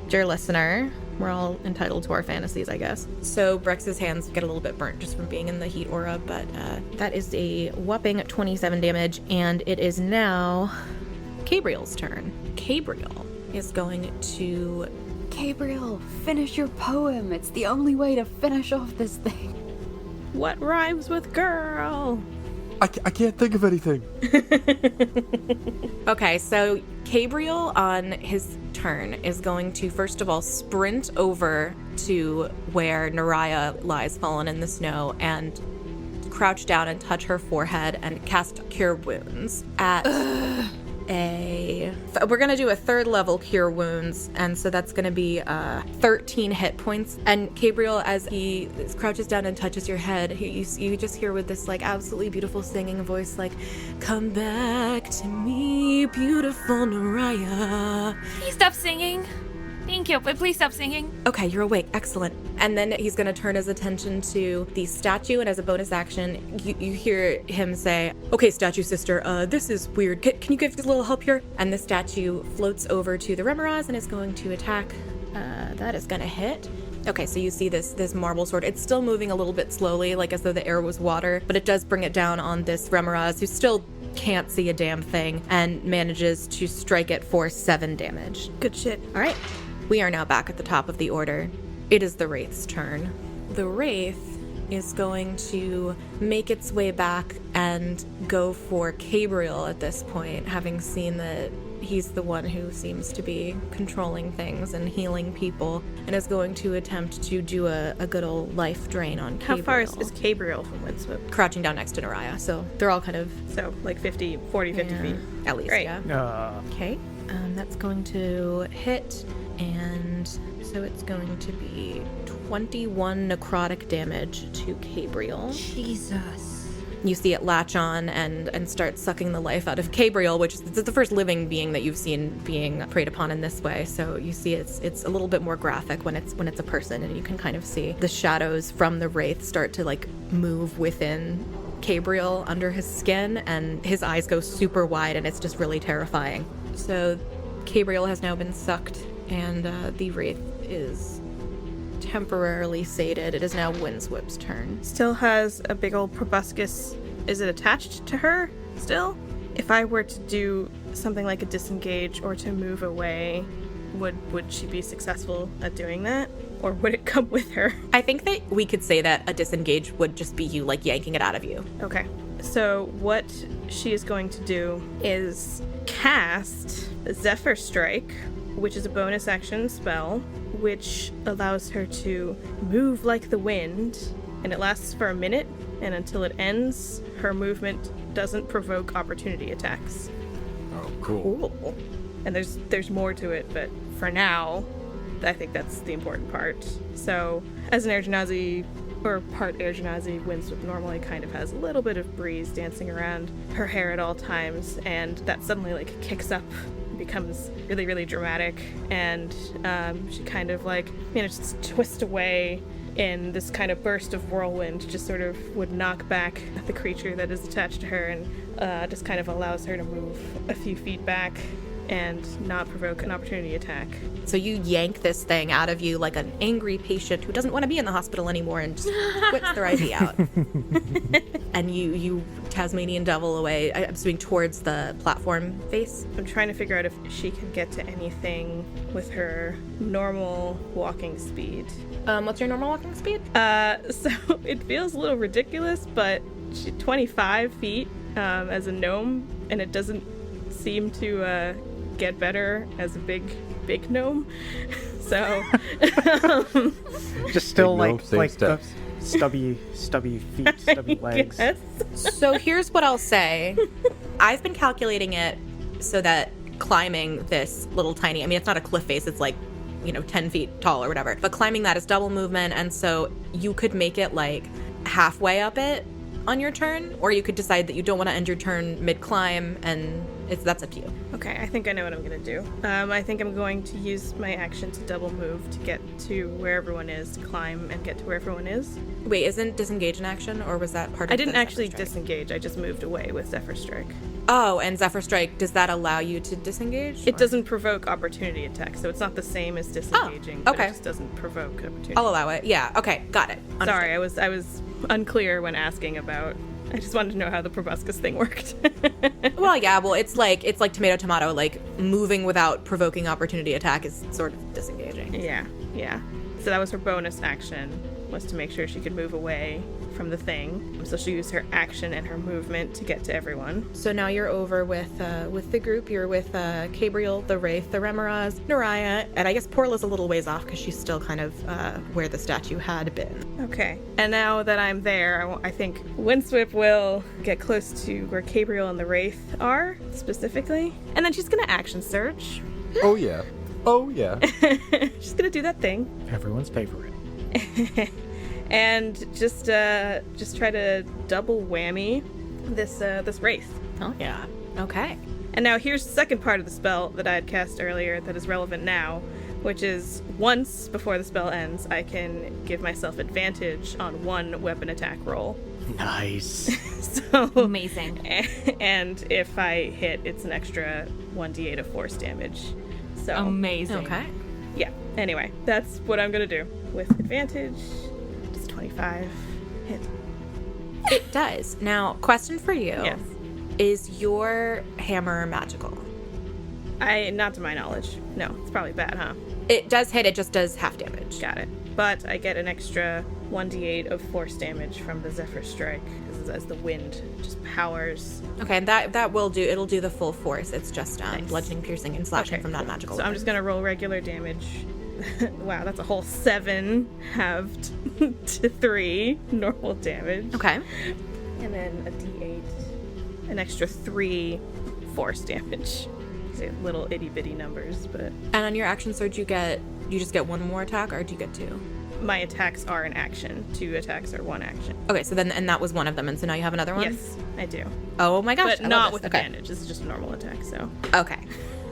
dear listener. We're all entitled to our fantasies, I guess. So Brex's hands get a little bit burnt just from being in the heat aura, but that is a whopping 27 damage, and it is now Cabriel's turn. Cabriel is going to... Gabriel, finish your poem. It's the only way to finish off this thing. What rhymes with girl? I can't think of anything. Okay, so Cabriel on his turn is going to first of all sprint over to where Naraya lies fallen in the snow and crouch down and touch her forehead and cast Cure Wounds at we're gonna do a 3rd level Cure Wounds, and so that's gonna be 13 hit points. And Cabriel, as he crouches down and touches your head, you just hear with this like absolutely beautiful singing voice, like, "Come back to me, beautiful Naraya." Please stop singing. Thank you, but please stop singing. Okay, you're awake. Excellent. And then he's going to turn his attention to the statue, and as a bonus action, you hear him say, "Okay, statue sister, this is weird. Can you give us a little help here?" And the statue floats over to the Remorhaz and is going to attack. That is going to hit. Okay, so you see this marble sword. It's still moving a little bit slowly, like as though the air was water, but it does bring it down on this Remorhaz, who still can't see a damn thing, and manages to strike it for 7 damage. Good shit. All right. We are now back at the top of the order. It is the Wraith's turn. The Wraith is going to make its way back and go for Cabriel at this point, having seen that he's the one who seems to be controlling things and healing people, and is going to attempt to do a good old life drain on Cabriel. How far is Cabriel from Windswept? Crouching down next to Naraya, so they're all kind of... So, like 50 feet. At least, Great. yeah. Okay, that's going to hit, and so it's going to be 21 necrotic damage to Cabriel. Jesus. You see it latch on and start sucking the life out of Cabriel, which is the first living being that you've seen being preyed upon in this way. So you see it's a little bit more graphic when it's a person, and you can kind of see the shadows from the Wraith start to like move within Cabriel under his skin, and his eyes go super wide, and it's just really terrifying. So Cabriel has now been sucked, and the Wraith is temporarily sated. It is now Windsweep's turn. Still has a big old proboscis. Is it attached to her still? If I were to do something like a disengage or to move away, would she be successful at doing that? Or would it come with her? I think that we could say that a disengage would just be you like yanking it out of you. Okay. So what she is going to do is cast Zephyr Strike, which is a bonus action spell, which allows her to move like the wind, and it lasts for a minute, and until it ends, her movement doesn't provoke opportunity attacks. Oh, cool. Cool. And there's more to it, but for now, I think that's the important part. So, as an Air Genasi, or part Air Genasi, Windsweep normally kind of has a little bit of breeze dancing around her hair at all times, and that suddenly like kicks up, becomes really, really dramatic, and she kind of like manages to twist away in this kind of burst of whirlwind, just sort of would knock back the creature that is attached to her, and just kind of allows her to move a few feet back and not provoke an opportunity attack. So you yank this thing out of you like an angry patient who doesn't want to be in the hospital anymore and just quits their IV out. And you Tasmanian devil away, I'm assuming towards the platform face. I'm trying to figure out if she can get to anything with her normal walking speed. What's your normal walking speed? So it feels a little ridiculous, but 25 feet as a gnome, and it doesn't seem to get better as a big gnome. So Just still Big gnome, like same the steps. stubby feet, stubby legs. Yes. So here's what I'll say. I've been calculating it so that climbing this little tiny, I mean, it's not a cliff face, it's like, 10 feet tall or whatever, but climbing that is double movement. And so you could make it like halfway up it on your turn, or you could decide that you don't want to end your turn mid-climb, and that's up to you. Okay, I think I know what I'm gonna do. I think I'm going to use my action to double move to get to where everyone is, to climb and get to where everyone is. Wait, isn't disengage an action, or was that part of I didn't the actually Zephyr Strike? disengage, I just moved away with Zephyr Strike. Oh, and Zephyr Strike, does that allow you to disengage? It or- doesn't provoke opportunity attacks, so it's not the same as disengaging, but okay. it just doesn't provoke opportunity. I'll allow it. Yeah, okay, got it. Understood. Sorry, I was unclear when asking about. I just wanted to know how the proboscis thing worked. Well, yeah, it's like tomato, like moving without provoking opportunity attack is sort of disengaging. Yeah. So that was her bonus action, was to make sure she could move away from the thing. So she used her action and her movement to get to everyone. So now you're over with the group. You're with Gabriel, the Wraith, the Remorhaz, Naraya, and I guess Porla's a little ways off because she's still kind of where the statue had been. Okay. And now that I'm there, I think Windsweep will get close to where Gabriel and the Wraith are, specifically. And then she's going to action surge. Oh yeah. She's going to do that thing. Everyone's favorite. And just try to double whammy this Wraith. Oh, yeah. Okay. And now here's the second part of the spell that I had cast earlier that is relevant now, which is once before the spell ends, I can give myself advantage on one weapon attack roll. Nice. So Amazing. And if I hit, it's an extra 1d8 of force damage. So Amazing. Okay. yeah. Anyway, that's what I'm gonna do with advantage. Just 25 hit. It does. Now, question for you. Yes. Is your hammer magical? Not to my knowledge. No, it's probably bad, huh? It does hit, it just does half damage. Got it. But I get an extra 1d8 of force damage from the Zephyr Strike as the wind just powers. Okay, and that will do, it'll do the full force. It's just Nice. bludgeoning, piercing, and slashing from non-magical So I'm just gonna roll regular damage. Wow, that's a whole 7 halved to 3 normal damage. Okay. And then a d8, an extra 3 force damage. These are little itty bitty numbers, but And on your action surge, you just get one more attack, or do you get 2? my attacks are an action. 2 attacks are 1 action. Okay, so then, and that was one of them, and so now you have another one? Yes, I do. Oh my gosh. But I love not this. with Okay. advantage. This is just a normal attack, so. Okay.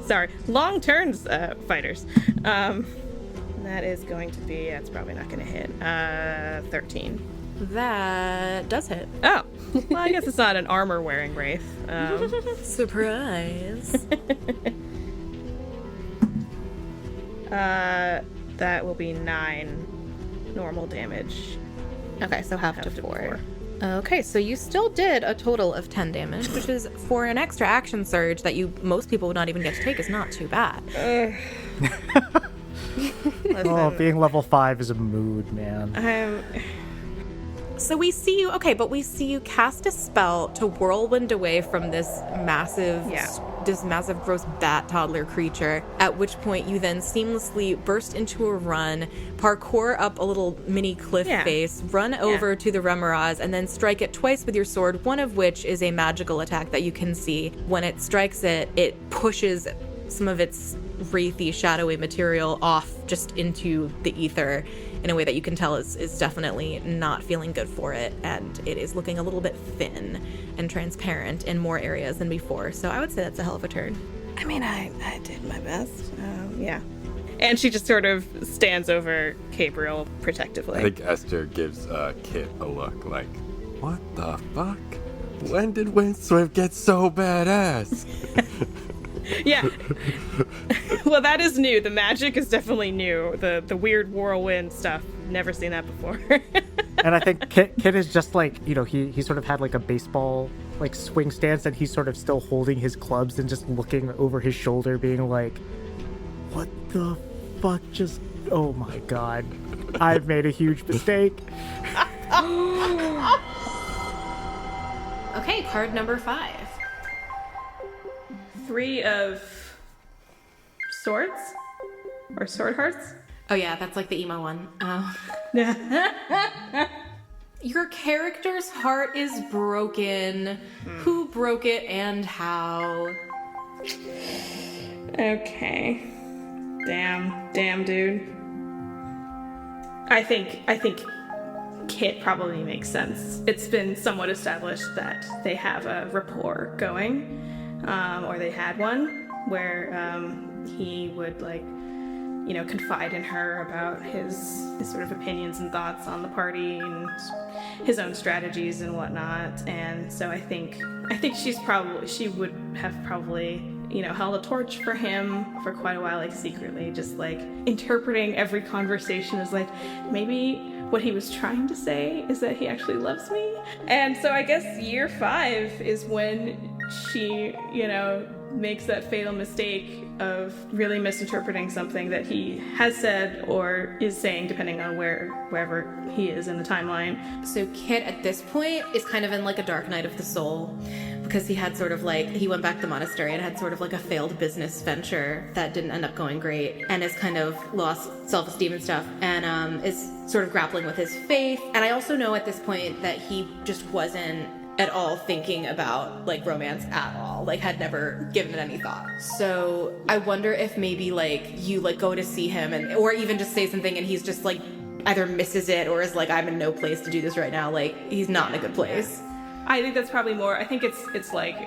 Sorry. Long turns, fighters. That is going to be, that's probably not going to hit. 13. That does hit. Oh. Well, I guess it's not an armor-wearing Wraith. Surprise. That will be 9 normal damage. Okay, so half to Half to 4. Okay, so you still did a total of 10 damage, which is, for an extra action surge that most people would not even get to take, is not too bad. Oh, being level 5 is a mood, man. So we see you cast a spell to whirlwind away from this massive, gross bat toddler creature, at which point you then seamlessly burst into a run, parkour up a little mini cliff face, run over to the Remorhaz, and then strike it twice with your sword, one of which is a magical attack that you can see. When it strikes it, it pushes some of its wraithy, shadowy material off just into the ether in a way that you can tell is definitely not feeling good for it, and it is looking a little bit thin and transparent in more areas than before. So I would say that's a hell of a turn. I mean, I did my best. Yeah. And she just sort of stands over Gabriel protectively. I think Esther gives Kit a look like, what the fuck? When did Windsweep get so badass? Yeah. Well, that is new. The magic is definitely new. The weird whirlwind stuff. Never seen that before. And I think Kit is just like, he sort of had like a baseball like swing stance, and he's sort of still holding his clubs and just looking over his shoulder being like, what the fuck just, oh my god, I've made a huge mistake. Okay, card number 5. 3 of swords? Or sword hearts? Oh yeah, that's like the emo one. Your character's heart is broken. Who broke it and how? Okay. Damn, dude. I think Kit probably makes sense. It's been somewhat established that they have a rapport going, or they had one, where he would confide in her about his sort of opinions and thoughts on the party and his own strategies and whatnot. And so I think she would have probably held a torch for him for quite a while, like secretly, just like interpreting every conversation as like, maybe what he was trying to say is that he actually loves me. And so I guess year 5 is when she, makes that fatal mistake of really misinterpreting something that he has said or is saying, depending on wherever he is in the timeline. So Kit at this point is kind of in like a dark night of the soul, because he had sort of like, he went back to the monastery and had sort of like a failed business venture that didn't end up going great, and has kind of lost self-esteem and stuff, and is sort of grappling with his faith. And I also know at this point that he just wasn't at all thinking about like romance at all, like had never given it any thought. So I wonder if maybe like you like go to see him or even just say something and he's just like either misses it or is like, I'm in no place to do this right now, like he's not in a good place. I think that's probably more, I think it's like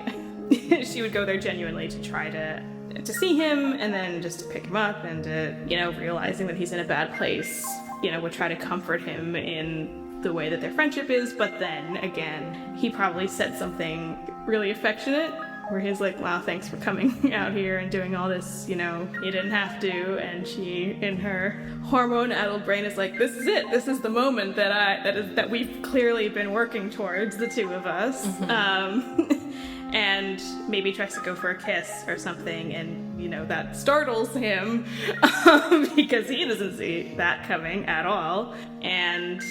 she would go there genuinely to try to see him, and then just to pick him up and to, realizing that he's in a bad place, would try to comfort him in the way that their friendship is. But then again, he probably said something really affectionate where he's like, wow, thanks for coming out here and doing all this, you didn't have to. And she, in her hormone-addled brain, is like, this is it. This is the moment that we've clearly been working towards, the two of us. And maybe tries to go for a kiss or something, and that startles him because he doesn't see that coming at all. And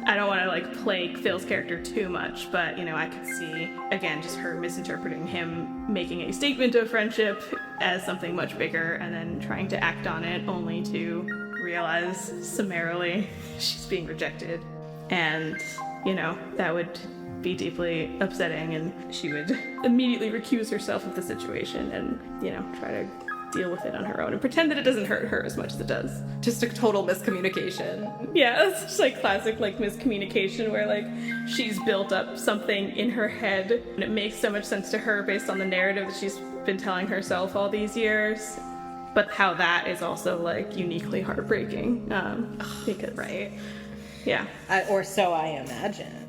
I don't want to like play Phil's character too much, but I could see again just her misinterpreting him making a statement of friendship as something much bigger, and then trying to act on it only to realize summarily she's being rejected. And that would be deeply upsetting, and she would immediately recuse herself of the situation and try to deal with it on her own and pretend that it doesn't hurt her as much as it does. Just a total miscommunication. Yeah, it's just like classic like miscommunication where like she's built up something in her head and it makes so much sense to her based on the narrative that she's been telling herself all these years, but how that is also like uniquely heartbreaking, because right, yeah, or so I imagine.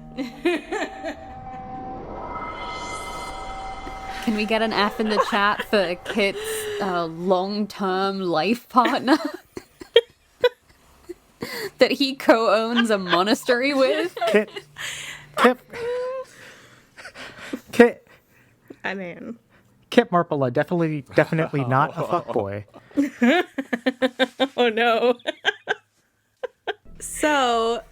Can we get an F in the chat for Kit's long-term life partner that he co-owns a monastery with? Kit. I mean, Kit Marpala, definitely not a fuckboy. oh no. So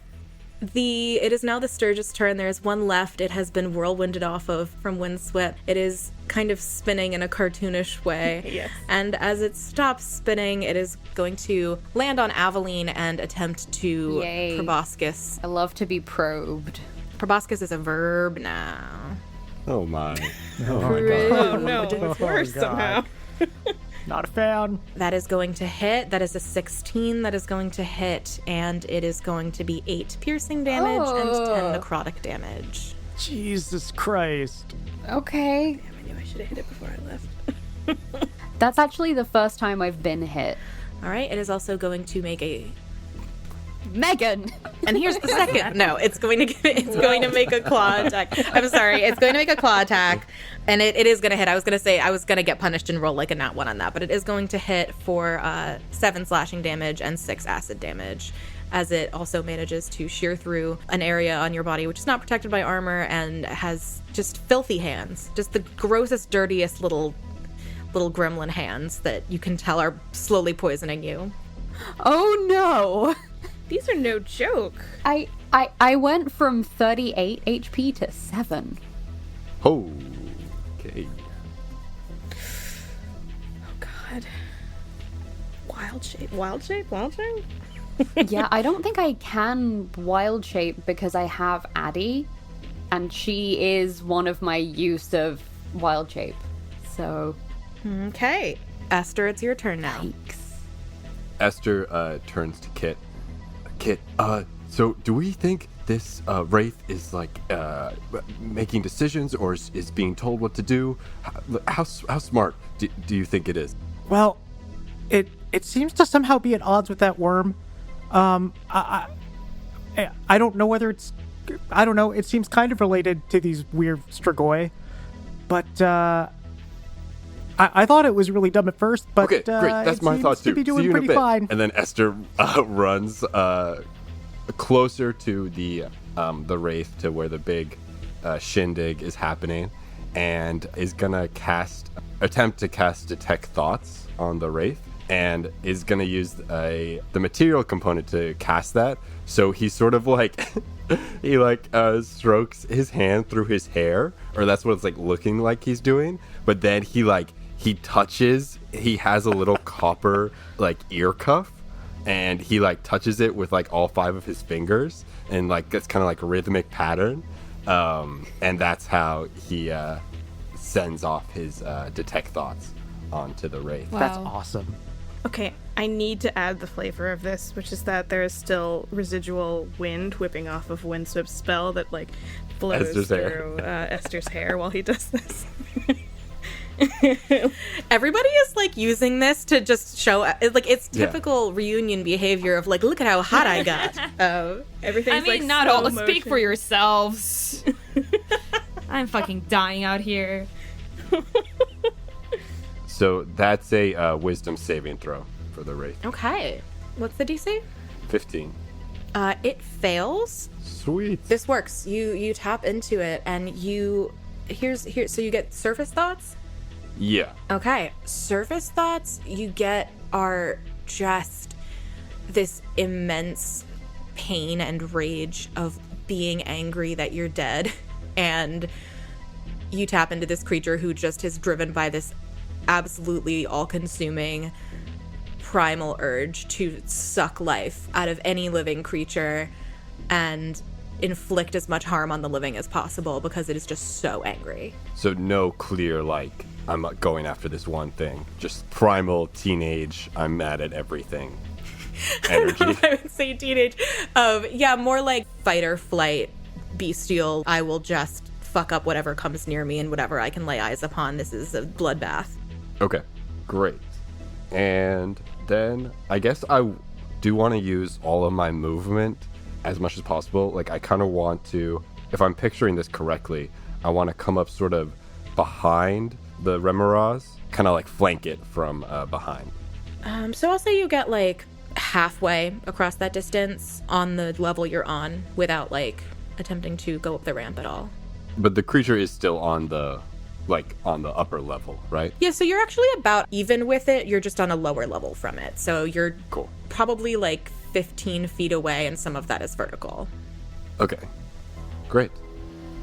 it is now the Sturgis' turn. There's one left. It has been whirlwinded off of from Windswept. It is kind of spinning in a cartoonish way. Yes. And as it stops spinning, it is going to land on Aveline and attempt to proboscis. I love to be probed. Proboscis is a verb now. Oh my. Oh my god. Oh no, it's worse somehow. Not a fan. That is going to hit. That is a 16 that is going to hit, and it is going to be 8 piercing damage and 10 necrotic damage. Jesus Christ. Okay. Damn, I knew I should have hit it before I left. That's actually the first time I've been hit. All right, it is also going to make a... Megan! And here's the second. No, it's going to make a claw attack. I'm sorry, it's going to make a claw attack, and it is going to hit. I was going to say I was going to get punished and roll like a nat 1 on that, but it is going to hit for 7 slashing damage and 6 acid damage, as it also manages to shear through an area on your body which is not protected by armor and has just filthy hands, just the grossest, dirtiest little gremlin hands that you can tell are slowly poisoning you. Oh no! These are no joke. I went from 38 HP to 7. Okay. Oh God. Wild shape. Yeah, I don't think I can wild shape because I have Addie, and she is one of my use of wild shape. So, Okay. Esther, it's your turn now. yikes. Esther turns to Kit. Kit, so do we think this Wraith is like making decisions or is being told what to do? How smart do you think it is? Well, it seems to somehow be at odds with that worm. I don't know whether it's... I don't know. It seems kind of related to these weird Strigoi. But, I thought it was really dumb at first, but Okay, great. That's my thoughts too. To be See doing you in a pretty bit. fine. And then Esther runs closer to the Wraith, to where the big shindig is happening, and is gonna attempt to cast Detect Thoughts on the Wraith, and is gonna use the material component to cast that. So he sort of like he strokes his hand through his hair, or that's what it's like looking like he's doing. But then he has a little copper like ear cuff, and he like touches it with like all 5 of his fingers, and like it's kind of like a rhythmic pattern, and that's how he sends off his Detect Thoughts onto the Wraith. Wow. That's awesome. Okay, I need to add the flavor of this, which is that there is still residual wind whipping off of Windsweep's spell that like blows Esther's hair. through Esther's hair while he does this. Everybody is like using this to just show like it's typical reunion behavior of like, look at how hot I got. Everything's I mean, like not slow all. Speak motion. for yourselves. I'm fucking dying out here. So that's a wisdom saving throw for the Wraith. Okay. What's the DC? 15. It fails. Sweet. This works. You tap into it and so you get surface thoughts? Yeah. Okay. Surface thoughts you get are just this immense pain and rage of being angry that you're dead, and you tap into this creature who just is driven by this absolutely all-consuming primal urge to suck life out of any living creature and inflict as much harm on the living as possible because it is just so angry. So no clear, like, I'm going after this one thing. Just primal, teenage, I'm mad at everything energy. I would say teenage. More like fight or flight, bestial. I will just fuck up whatever comes near me and whatever I can lay eyes upon. This is a bloodbath. Okay, great. And then I guess I do want to use all of my movement as much as possible. Like, I kind of want to, if I'm picturing this correctly, I want to come up sort of behind the Remorhaz, kind of like flank it from behind. So I'll say you get like halfway across that distance on the level you're on without like attempting to go up the ramp at all. But the creature is still on the upper level, right? Yeah, so you're actually about even with it. You're just on a lower level from it. So you're Cool. probably like 15 feet away, and some of that is vertical. Okay, great.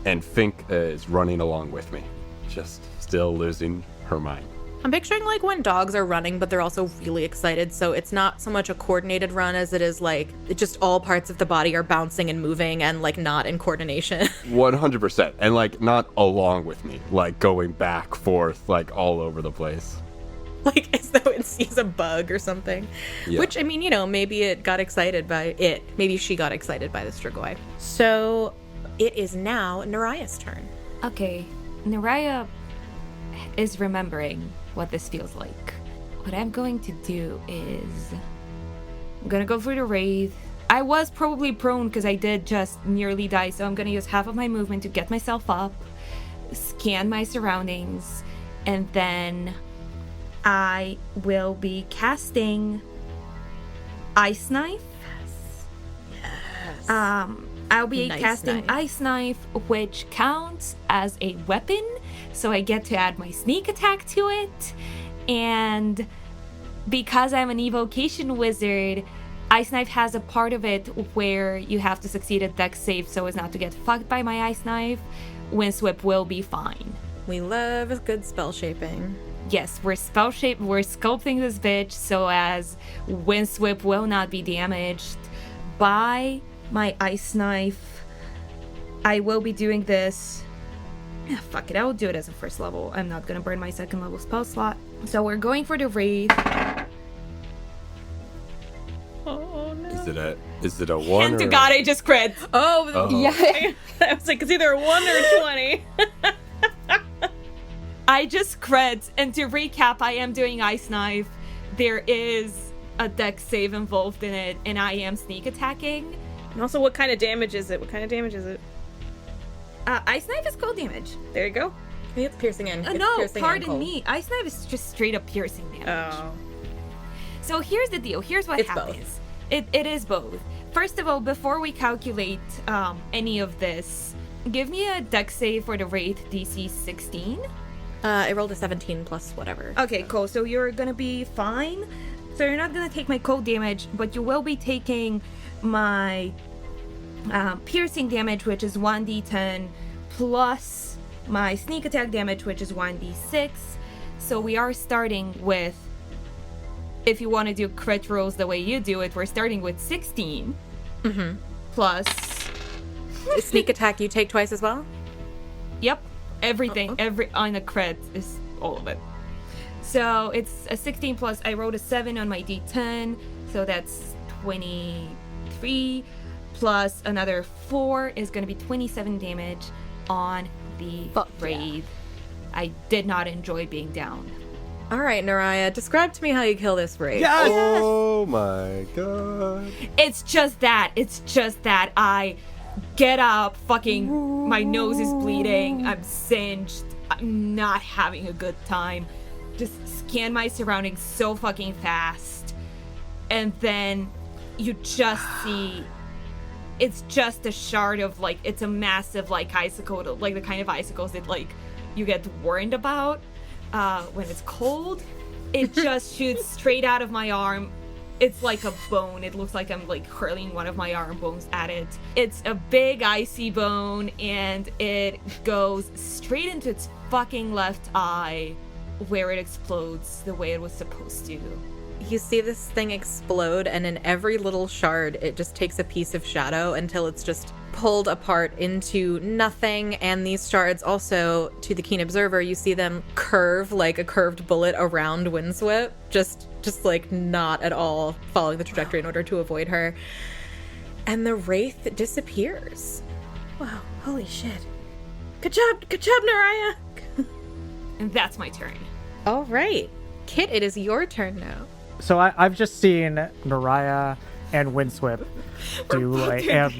And Fink is running along with me, just still losing her mind. I'm picturing like when dogs are running, but they're also really excited. So it's not so much a coordinated run as it is like it just all parts of the body are bouncing and moving and like not in coordination. 100%. And like not along with me, like going back, forth, like all over the place. Like as though it sees a bug or something. Yeah. Which, I mean, you know, maybe it got excited by it. Maybe she got excited by the Strigoi. So it is now Naraya's turn. Okay, Naraya is remembering what this feels like. What I'm going to do is I'm gonna go for the Wraith. I was probably prone because I did just nearly die, so I'm gonna use half of my movement to get myself up, scan my surroundings, and then I will be casting Ice Knife. I'll be Nice casting knife. Ice Knife, which counts as a weapon, so I get to add my sneak attack to it. And because I'm an evocation wizard, Ice Knife has a part of it where you have to succeed at dex save so as not to get fucked by my Ice Knife, Windsweep will be fine. We love a good spell shaping. Yes, we're sculpting this bitch so as Windsweep will not be damaged by my ice knife. I will be doing this. Fuck it, I will do it as a first level. I'm not gonna burn my second level spell slot. So we're going for the Wraith. Oh no. Is it a 1 And to or God, I just crit. Oh, Yeah. I was like, it's either a 1 or 20. I just crit. And to recap, I am doing Ice Knife. There is a dex save involved in it, and I am sneak attacking. And also, what kind of damage is it? Ice Knife is cold damage. There you go. I think it's piercing in. It's No, piercing pardon ankle. me. Ice Knife is just straight up piercing damage. Oh. So here's the deal. Here's what It's happens. It is both. First of all, before we calculate any of this, give me a dex save for the Wraith DC 16. I rolled a 17 plus whatever. Okay, cool. So you're gonna be fine. So you're not gonna take my cold damage, but you will be taking my piercing damage, which is 1d10, plus my sneak attack damage, which is 1d6. So we are starting with, if you want to do crit rolls the way you do it, we're starting with 16. Mm-hmm. Plus, Sneak attack you take twice as well? yep, everything, on a crit is all of it. So it's a 16 plus, I rolled a 7 on my d10, so that's 23, plus another 4 is going to be 27 damage on the Fuck yeah. Wraith. I did not enjoy being down. All right, Naraya, describe to me how you kill this Wraith. Oh my god. It's just that I get up, fucking, my nose is bleeding, I'm singed, I'm not having a good time. Just scan my surroundings so fucking fast. And then you just see, it's just a shard of, like, it's a massive, like, icicle, like the kind of icicles that, like, you get warned about when it's cold. It just shoots straight out of my arm. It's like a bone. It looks like I'm like hurling one of my arm bones at it. It's a big icy bone, and it goes straight into its fucking left eye, where it explodes the way it was supposed to. You see this thing explode, and in every little shard, it just takes a piece of shadow until it's just pulled apart into nothing. And these shards also, to the keen observer, you see them curve like a curved bullet around Windsweep, just like not at all following the trajectory in order to avoid her. And the Wraith disappears. Wow, holy shit. Good job, Naraya. And that's my turn. All right. Kit, it is your turn now. So I've just seen Naraya and Windsweep do like, and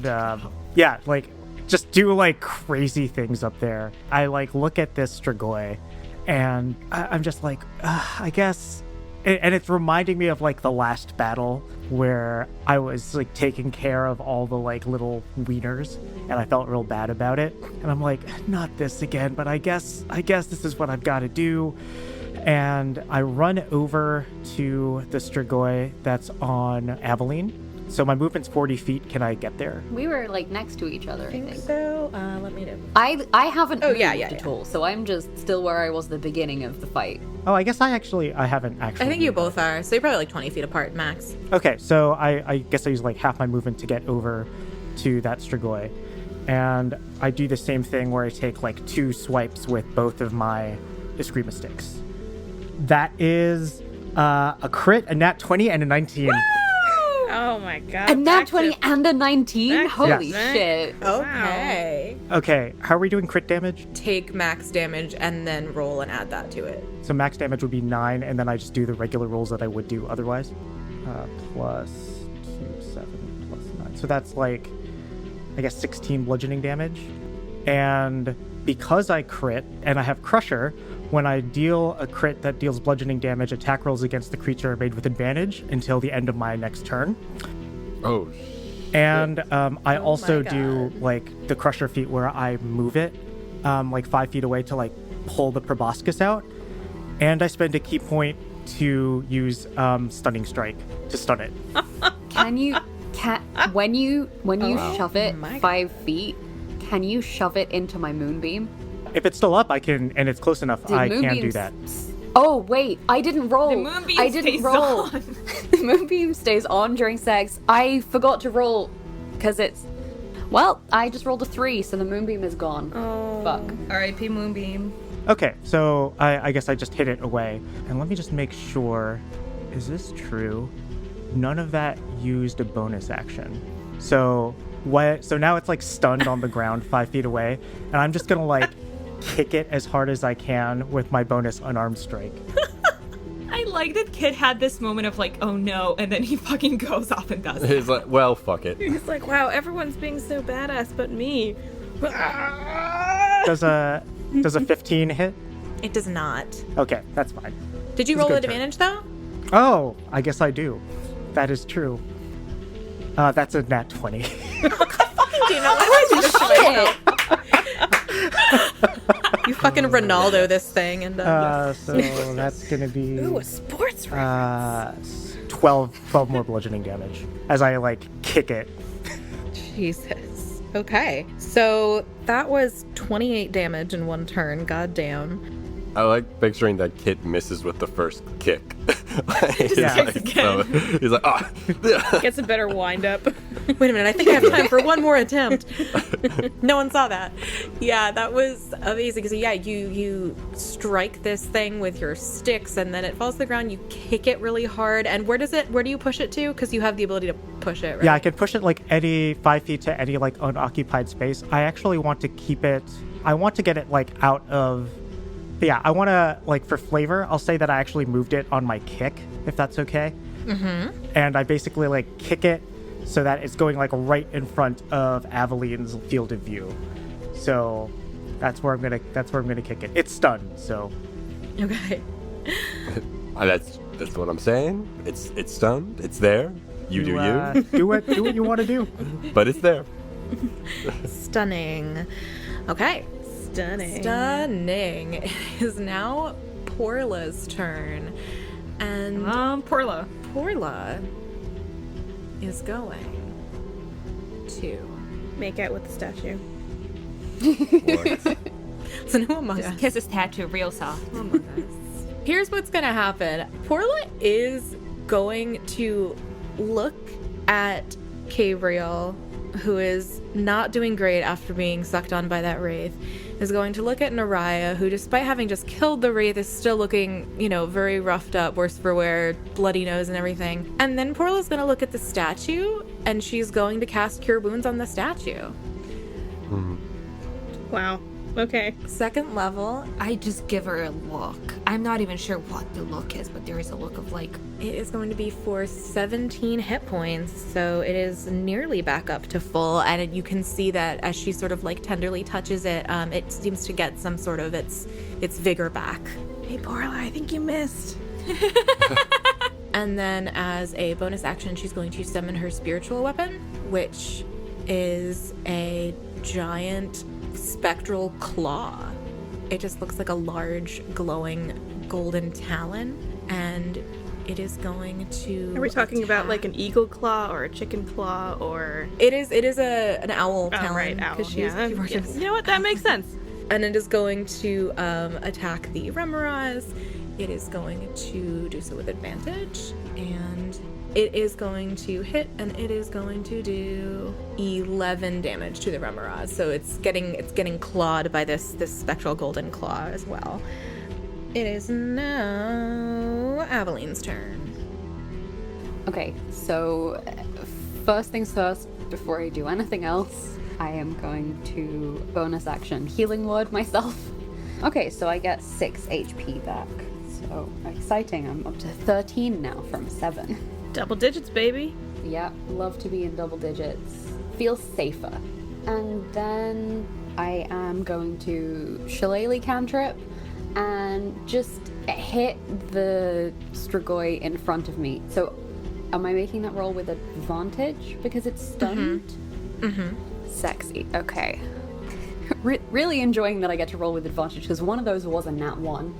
just do like crazy things up there. I like look at this Strigoi, and I'm just like, I guess, and it's reminding me of like the last battle where I was like taking care of all the like little wieners, and I felt real bad about it. And I'm like, not this again, but I guess this is what I've got to do. And I run over to the Strigoi that's on Aveline. So my movement's 40 feet. Can I get there? We were like next to each other, I think. So, let me know. I haven't moved yeah. at all, so I'm just still where I was at the beginning of the fight. Oh, I guess I haven't actually. I think you moved. both are. So you're probably like 20 feet apart, max. Okay, so I guess I use like half my movement to get over to that Strigoi. And I do the same thing where I take like 2 swipes with both of my Eskrima sticks. That is a crit, a nat 20, and a 19. Oh my god. A nat back 20 to- and a 19? back to Holy back. shit. Okay. Okay, how are we doing crit damage? Take max damage and then roll and add that to it. So max damage would be 9, and then I just do the regular rolls that I would do otherwise. Plus 2, 7, plus 9. So that's like, I guess 16 bludgeoning damage. And because I crit, and I have Crusher, when I deal a crit that deals bludgeoning damage, attack rolls against the creature are made with advantage until the end of my next turn. Oh, And I also my do like the Crusher feat where I move it like 5 feet away to like pull the proboscis out. And I spend a key point to use Stunning Strike to stun it. When you shove it my 5 feet, can you shove it into my moonbeam? If it's still up, I can, and it's close enough, I can do moonbeams- that. Oh, wait, I didn't roll. The moonbeam I didn't stays roll. on. The moonbeam stays on during sex. I forgot to roll because it's... Well, I just rolled a 3, so the moonbeam is gone. Oh. Fuck. R.I.P. Moonbeam. Okay, so I guess I just hit it away. And let me just make sure, is this true? None of that used a bonus action. So now it's like stunned on the ground 5 feet away, and I'm just gonna like kick it as hard as I can with my bonus unarmed strike. I like that Kid had this moment of like, oh no, and then he fucking goes off and does it. He's like, well, fuck it. He's like, wow, everyone's being so badass but me. Does a 15 hit? It does not. Okay, that's fine. Did you It's a roll good advantage though? Oh, I guess I do. That is true. That's a nat 20. Do you know what? You fucking Ronaldo this thing and So that's gonna be Ooh, a sports reference. 12 more bludgeoning damage as I like kick it. Jesus. Okay. So that was 28 damage in one turn. God damn. I like picturing that Kit misses with the first kick. He's Yeah. like, he's like, ah. Gets a better wind up. Wait a minute. I think I have time for one more attempt. No one saw that. Yeah, that was amazing. So yeah, you strike this thing with your sticks and then it falls to the ground. You kick it really hard. And where do you push it to? Because you have the ability to push it, right? Yeah, I can push it like any 5 feet to any like unoccupied space. I actually want to keep it. I want to get it like out of. Yeah, I want to, like, for flavor, I'll say that I actually moved it on my kick, if that's okay. Mm-hmm. And I basically, like, kick it so that it's going, like, right in front of Aveline's field of view. So that's where I'm gonna kick it. It's stunned, so. Okay. That's what I'm saying. It's stunned. It's there. You do you. Do what you want to do. But it's there. Stunning. Okay. Stunning. It is now Porla's turn. And Porla. Porla is going to Make out with the statue. What? it's a new Among Us. Kiss his tattoo real soft. Here's what's gonna happen. Porla is going to look at Gabriel, who is not doing great after being sucked on by that Wraith, is going to look at Naraya, who despite having just killed the Wraith is still looking, very roughed up, worse for wear, bloody nose and everything. And then Porla's gonna look at the statue, and she's going to cast Cure Wounds on the statue. Wow. Okay. Second level. I just give her a look. I'm not even sure what the look is, but there is a look of like... It is going to be for 17 hit points, so it is nearly back up to full, and you can see that as she sort of like tenderly touches it, it seems to get some sort of its vigor back. Hey, Porla, I think you missed. And then as a bonus action, she's going to summon her spiritual weapon, which is a giant spectral claw. It just looks like a large glowing golden talon, and it is going to Are we talking about attack. like an eagle claw or a chicken claw or... It is an owl talon. Oh, right, owl. 'cause Yeah, you know what? That makes sense. And it is going to attack the Remorhaz. It is going to do so with advantage, and it is going to hit, and it is going to do 11 damage to the Remorhaz. So it's getting clawed by this spectral golden claw as well. It is now Aveline's turn. Okay, so first things first, before I do anything else, I am going to bonus action healing word myself. Okay, so I get 6 HP back. So exciting, I'm up to 13 now from 7. Double digits, baby. Yeah, love to be in double digits. Feels safer. And then I am going to Shillelagh cantrip and just hit the Strigoi in front of me. So am I making that roll with advantage because it's stunned? Mm-hmm. Sexy. Okay. Really enjoying that I get to roll with advantage because one of those was a nat 1.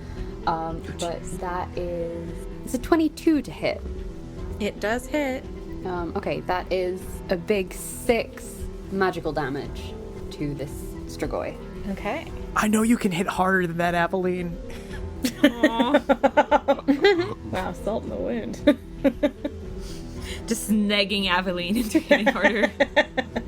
But that is... It's a 22 to hit. It does hit. Okay, that is a big 6 magical damage. to this Strigoi. Okay. I know you can hit harder than that, Aveline. Wow, salt in the wound. Just negging Aveline into hitting harder.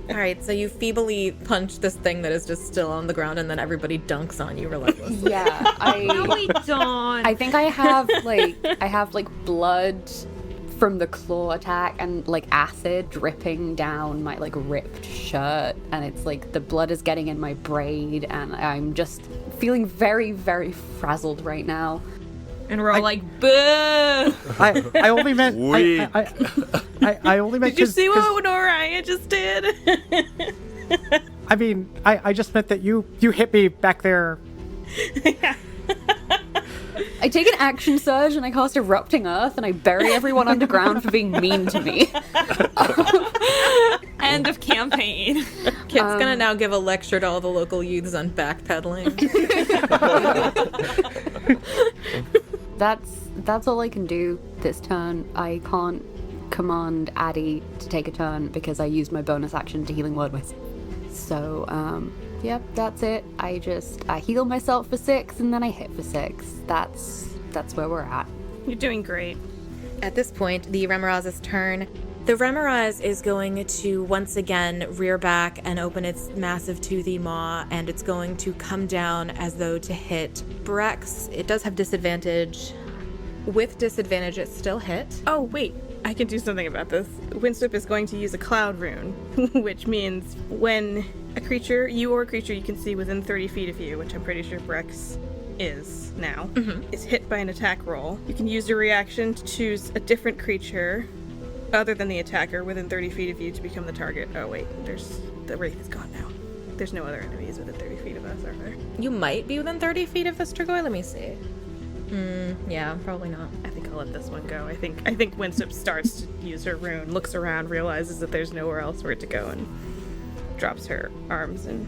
All right, so you feebly punch this thing that is just still on the ground, and then everybody dunks on you relentlessly. Yeah, No, we don't. I think I have like blood from the claw attack and like acid dripping down my like ripped shirt, and it's like the blood is getting in my braid, and I'm just feeling very, very frazzled right now. And we're all like, boo! I only meant I only meant. Did you see what Noriah just did? I mean, I just meant that you hit me back there. I take an action surge and I cast Erupting Earth and I bury everyone underground for being mean to me. End of campaign. Kid's gonna now give a lecture to all the local youths on backpedaling. That's all I can do this turn. I can't command Addy to take a turn because I used my bonus action to healing word myself. So, yep, that's it. I heal myself for 6 and then I hit for 6. That's where we're at. You're doing great. At this point, the Remorhaz's turn. The Remorhaz is going to once again rear back and open its massive toothy maw, and it's going to come down as though to hit Brex. It does have disadvantage. With disadvantage, it still hit. Oh, wait. I can do something about this. Windsweep is going to use a cloud rune, which means when a creature, you or a creature you can see within 30 feet of you, which I'm pretty sure Brex is now, is hit by an attack roll, you can use your reaction to choose a different creature other than the attacker within 30 feet of you to become the target. Oh, wait. The Wraith is gone now. There's no other enemies within 30 feet of us, are there? You might be within 30 feet of the Strigoi. Let me see. Yeah, probably not. I think I'll let this one go. I think Windsweep starts to use her rune, looks around, realizes that there's nowhere else for it to go, and drops her arms in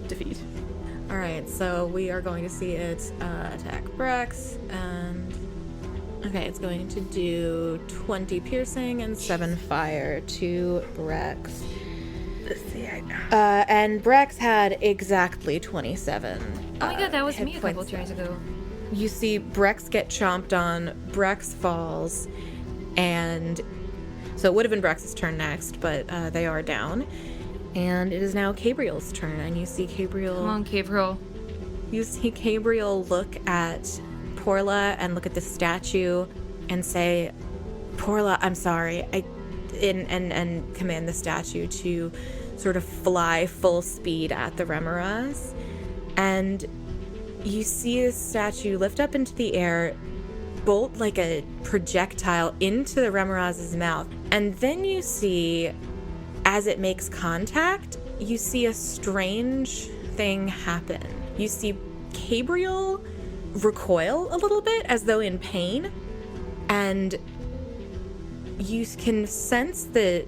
defeat. All right, so we are going to see it attack Brex, and okay, it's going to do 20 piercing and 7 fire to Brex. Let's see. And Brex had exactly 27. Oh my god, that was hit me a couple points turns ago. You see Brex get chomped on, Brex falls, and so it would have been Brex's turn next, but they are down. And it is now Cabriel's turn, and you see Cabriel... Come on, Cabriel. You see Cabriel look at Porla and look at the statue and say, Porla, I'm sorry, and command the statue to sort of fly full speed at the Remorhaz. And you see the statue lift up into the air, bolt like a projectile into the Remorhaz's mouth. And then you see, as it makes contact, you see a strange thing happen. You see Cabriel recoil a little bit as though in pain, and you can sense that,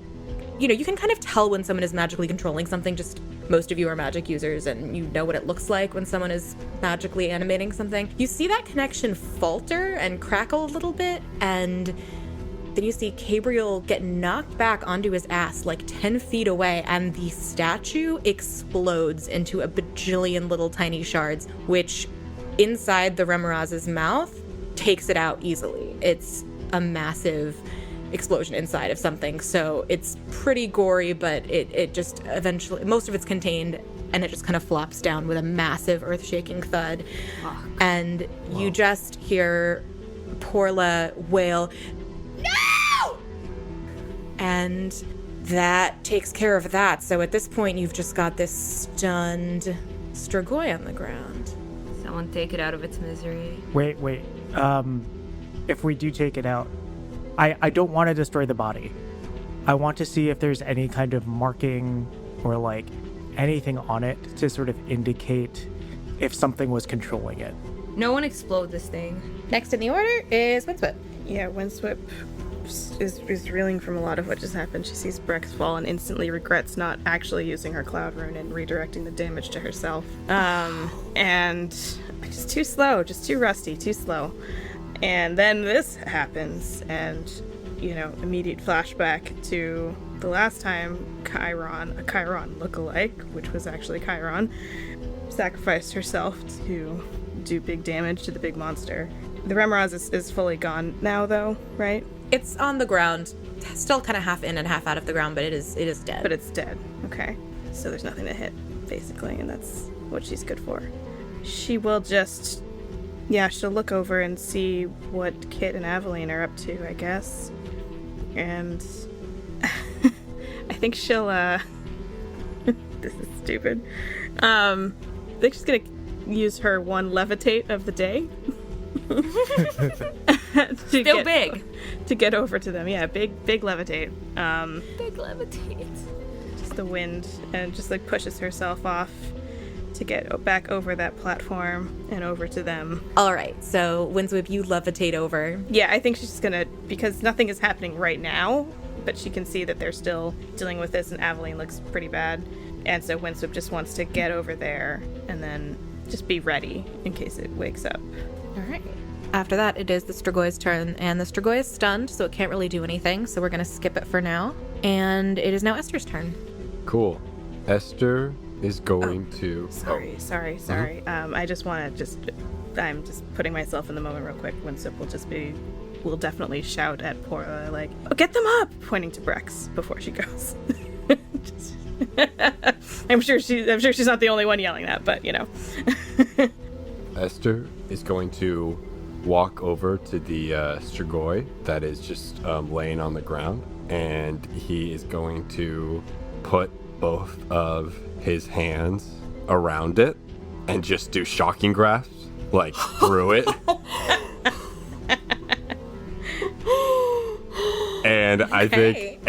you can kind of tell when someone is magically controlling something. Just most of you are magic users and you know what it looks like when someone is magically animating something. You see that connection falter and crackle a little bit, and then you see Cabriel get knocked back onto his ass like 10 feet away, and the statue explodes into a bajillion little tiny shards, which inside the Remorhaz's mouth takes it out easily. It's a massive explosion inside of something, so it's pretty gory, but it just eventually, most of it's contained, and it just kind of flops down with a massive earth-shaking thud. And you just hear Porla wail, "No!" And that takes care of that. So at this point, you've just got this stunned Strigoi on the ground. Someone take it out of its misery. Wait. If we do take it out, I don't want to destroy the body. I want to see if there's any kind of marking or like anything on it to sort of indicate if something was controlling it. No one explode this thing. Next in the order is Windsweep. Yeah, Windsweep is reeling from a lot of what just happened. She sees Brex fall and instantly regrets not actually using her cloud rune and redirecting the damage to herself. And just too slow, just too rusty, too slow. And then this happens, and, immediate flashback to the last time a Khiron lookalike, which was actually Khiron, sacrificed herself to do big damage to the big monster. The Remorhaz is fully gone now, though, right? It's on the ground, still kind of half in and half out of the ground, but it is dead. But it's dead. Okay. So there's nothing to hit, basically, and that's what she's good for. She will just... Yeah, she'll look over and see what Kit and Aveline are up to, I guess. And... I think she'll, This is stupid. I think she's gonna use her one levitate of the day. Still big. To get over to them. Yeah, big levitate. Big levitate. Just the wind, and just like pushes herself off to get back over that platform and over to them. All right, so Windsweep, you levitate over. Yeah, I think she's just gonna, because nothing is happening right now, but she can see that they're still dealing with this, and Aveline looks pretty bad. And so Windsweep just wants to get over there and then just be ready in case it wakes up. All right. After that, it is the Strigoi turn, and the Strigoi is stunned, so it can't really do anything, so we're going to skip it for now. And it is now Esther's turn. Cool. Esther is going to... Sorry. I just want to I'm just putting myself in the moment real quick. Windsweep will definitely shout at Porla, like, oh, get them up, pointing to Brex before she goes. I'm sure she's not the only one yelling that, but you know. Esther is going to walk over to the Strigoi that is just laying on the ground, and he is going to put both of his hands around it and just do shocking grasps, like through it. And I think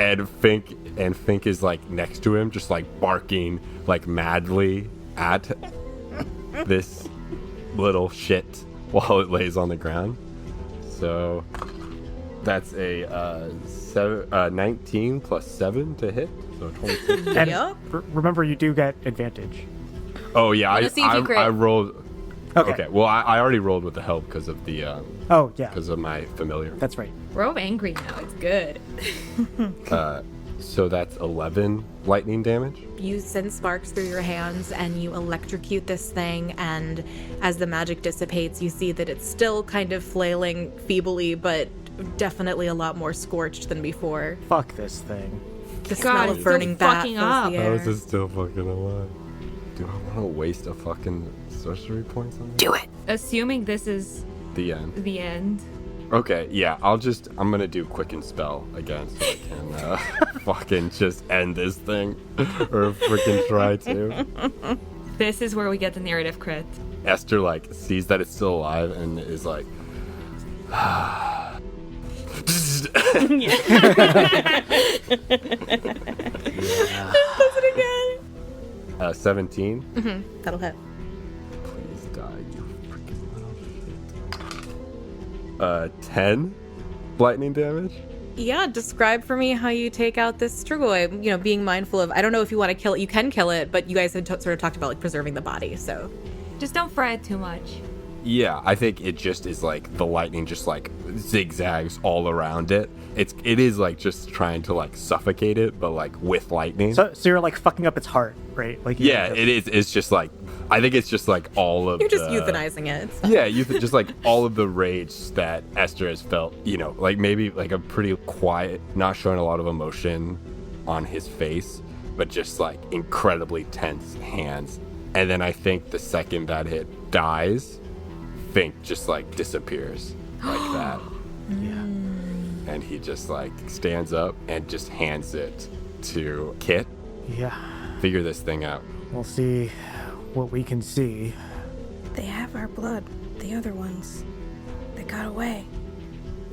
Fink is like next to him, just like barking like madly at this little shit while it lays on the ground. So that's a 19 plus 7 to hit, so 26. And remember, you do get advantage. Oh yeah, Wanna see if you crit. I rolled. Okay. Okay, well I already rolled with the help because of the Oh yeah, because of my familiar. that's right. We're all angry now. It's good. So that's 11 lightning damage. You send sparks through your hands and you electrocute this thing, and as the magic dissipates, you see that it's still kind of flailing feebly, but definitely a lot more scorched than before. Fuck this thing. The God, smell it's of burning still bat fucking fills up. the How air. is it still fucking alive? Do I want to waste a fucking sorcery points on it? Do it! Assuming this is The end. the end. Okay, yeah, I'm gonna do quicken spell again so I can fucking just end this thing. Or freaking try to. This is where we get the narrative crit. Esther like sees that it's still alive and is like Does it again. 17. Mm-hmm. That'll hit. Please die, you freaking little shit. 10 lightning damage. Yeah, describe for me how you take out this Strigoi, you know, being mindful of, I don't know if you want to kill it, you can kill it, but you guys had sort of talked about like preserving the body, so. Just don't fry it too much. Yeah, I think it just is like the lightning just like zigzags all around it. It is like just trying to like suffocate it, but like with lightning. So you're like fucking up its heart, right? Like Yeah, it is. It's just like, I think it's just like all of You're just the, euthanizing it. It's fine. Yeah, just like all of the rage that Esther has felt, you know, like maybe like a pretty quiet, not showing a lot of emotion on his face, but just like incredibly tense hands. And then I think the second that hit dies, Fink just like disappears like that. Yeah. And he just like stands up and just hands it to Kit. Yeah. Figure this thing out. We'll see what we can see. They have our blood. The other ones. They got away.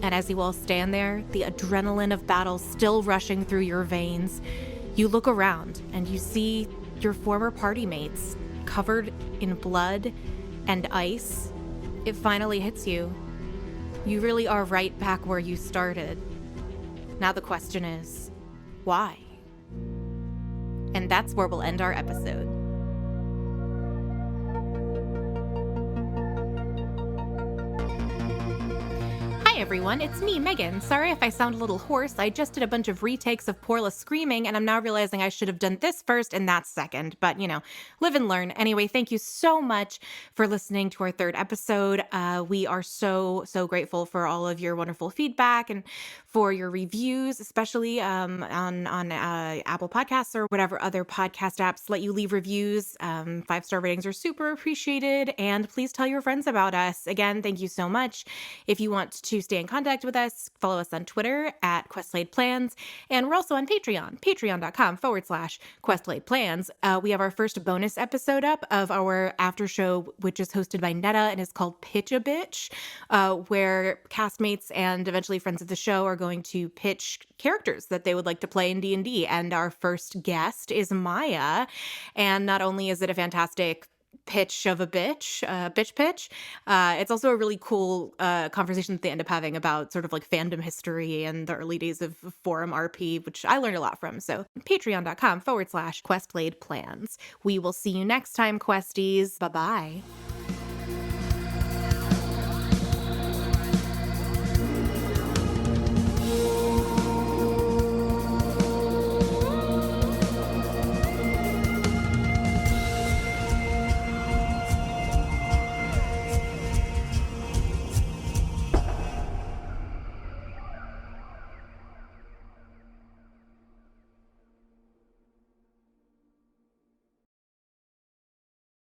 And as you all stand there, the adrenaline of battle still rushing through your veins, you look around and you see your former party mates covered in blood and ice. It finally hits you. You really are right back where you started. Now the question is, why? And that's where we'll end our episode. Hi Hi everyone, it's me, Megan. Sorry if I sound a little hoarse. I just did a bunch of retakes of Porla screaming, and I'm now realizing I should have done this first and that second. But, live and learn. Anyway, thank you so much for listening to our third episode. We are so grateful for all of your wonderful feedback and for your reviews, especially on Apple Podcasts or whatever other podcast apps let you leave reviews. 5-star ratings are super appreciated, and please tell your friends about us. Again, thank you so much. If you want to stay in contact with us, follow us on Twitter at QuestLaidPlans, and we're also on Patreon, patreon.com/QuestLaidPlans. We have our first bonus episode up of our after show, which is hosted by Neda and is called Pitch a Bitch, where castmates and eventually friends of the show are going to pitch characters that they would like to play in D&D. And our first guest is Maya. And not only is it a fantastic pitch of a bitch pitch. It's also a really cool conversation that they end up having about sort of like fandom history and the early days of forum RP, which I learned a lot from. So patreon.com/QuestLaidPlans. We will see you next time, Questies. Bye-bye.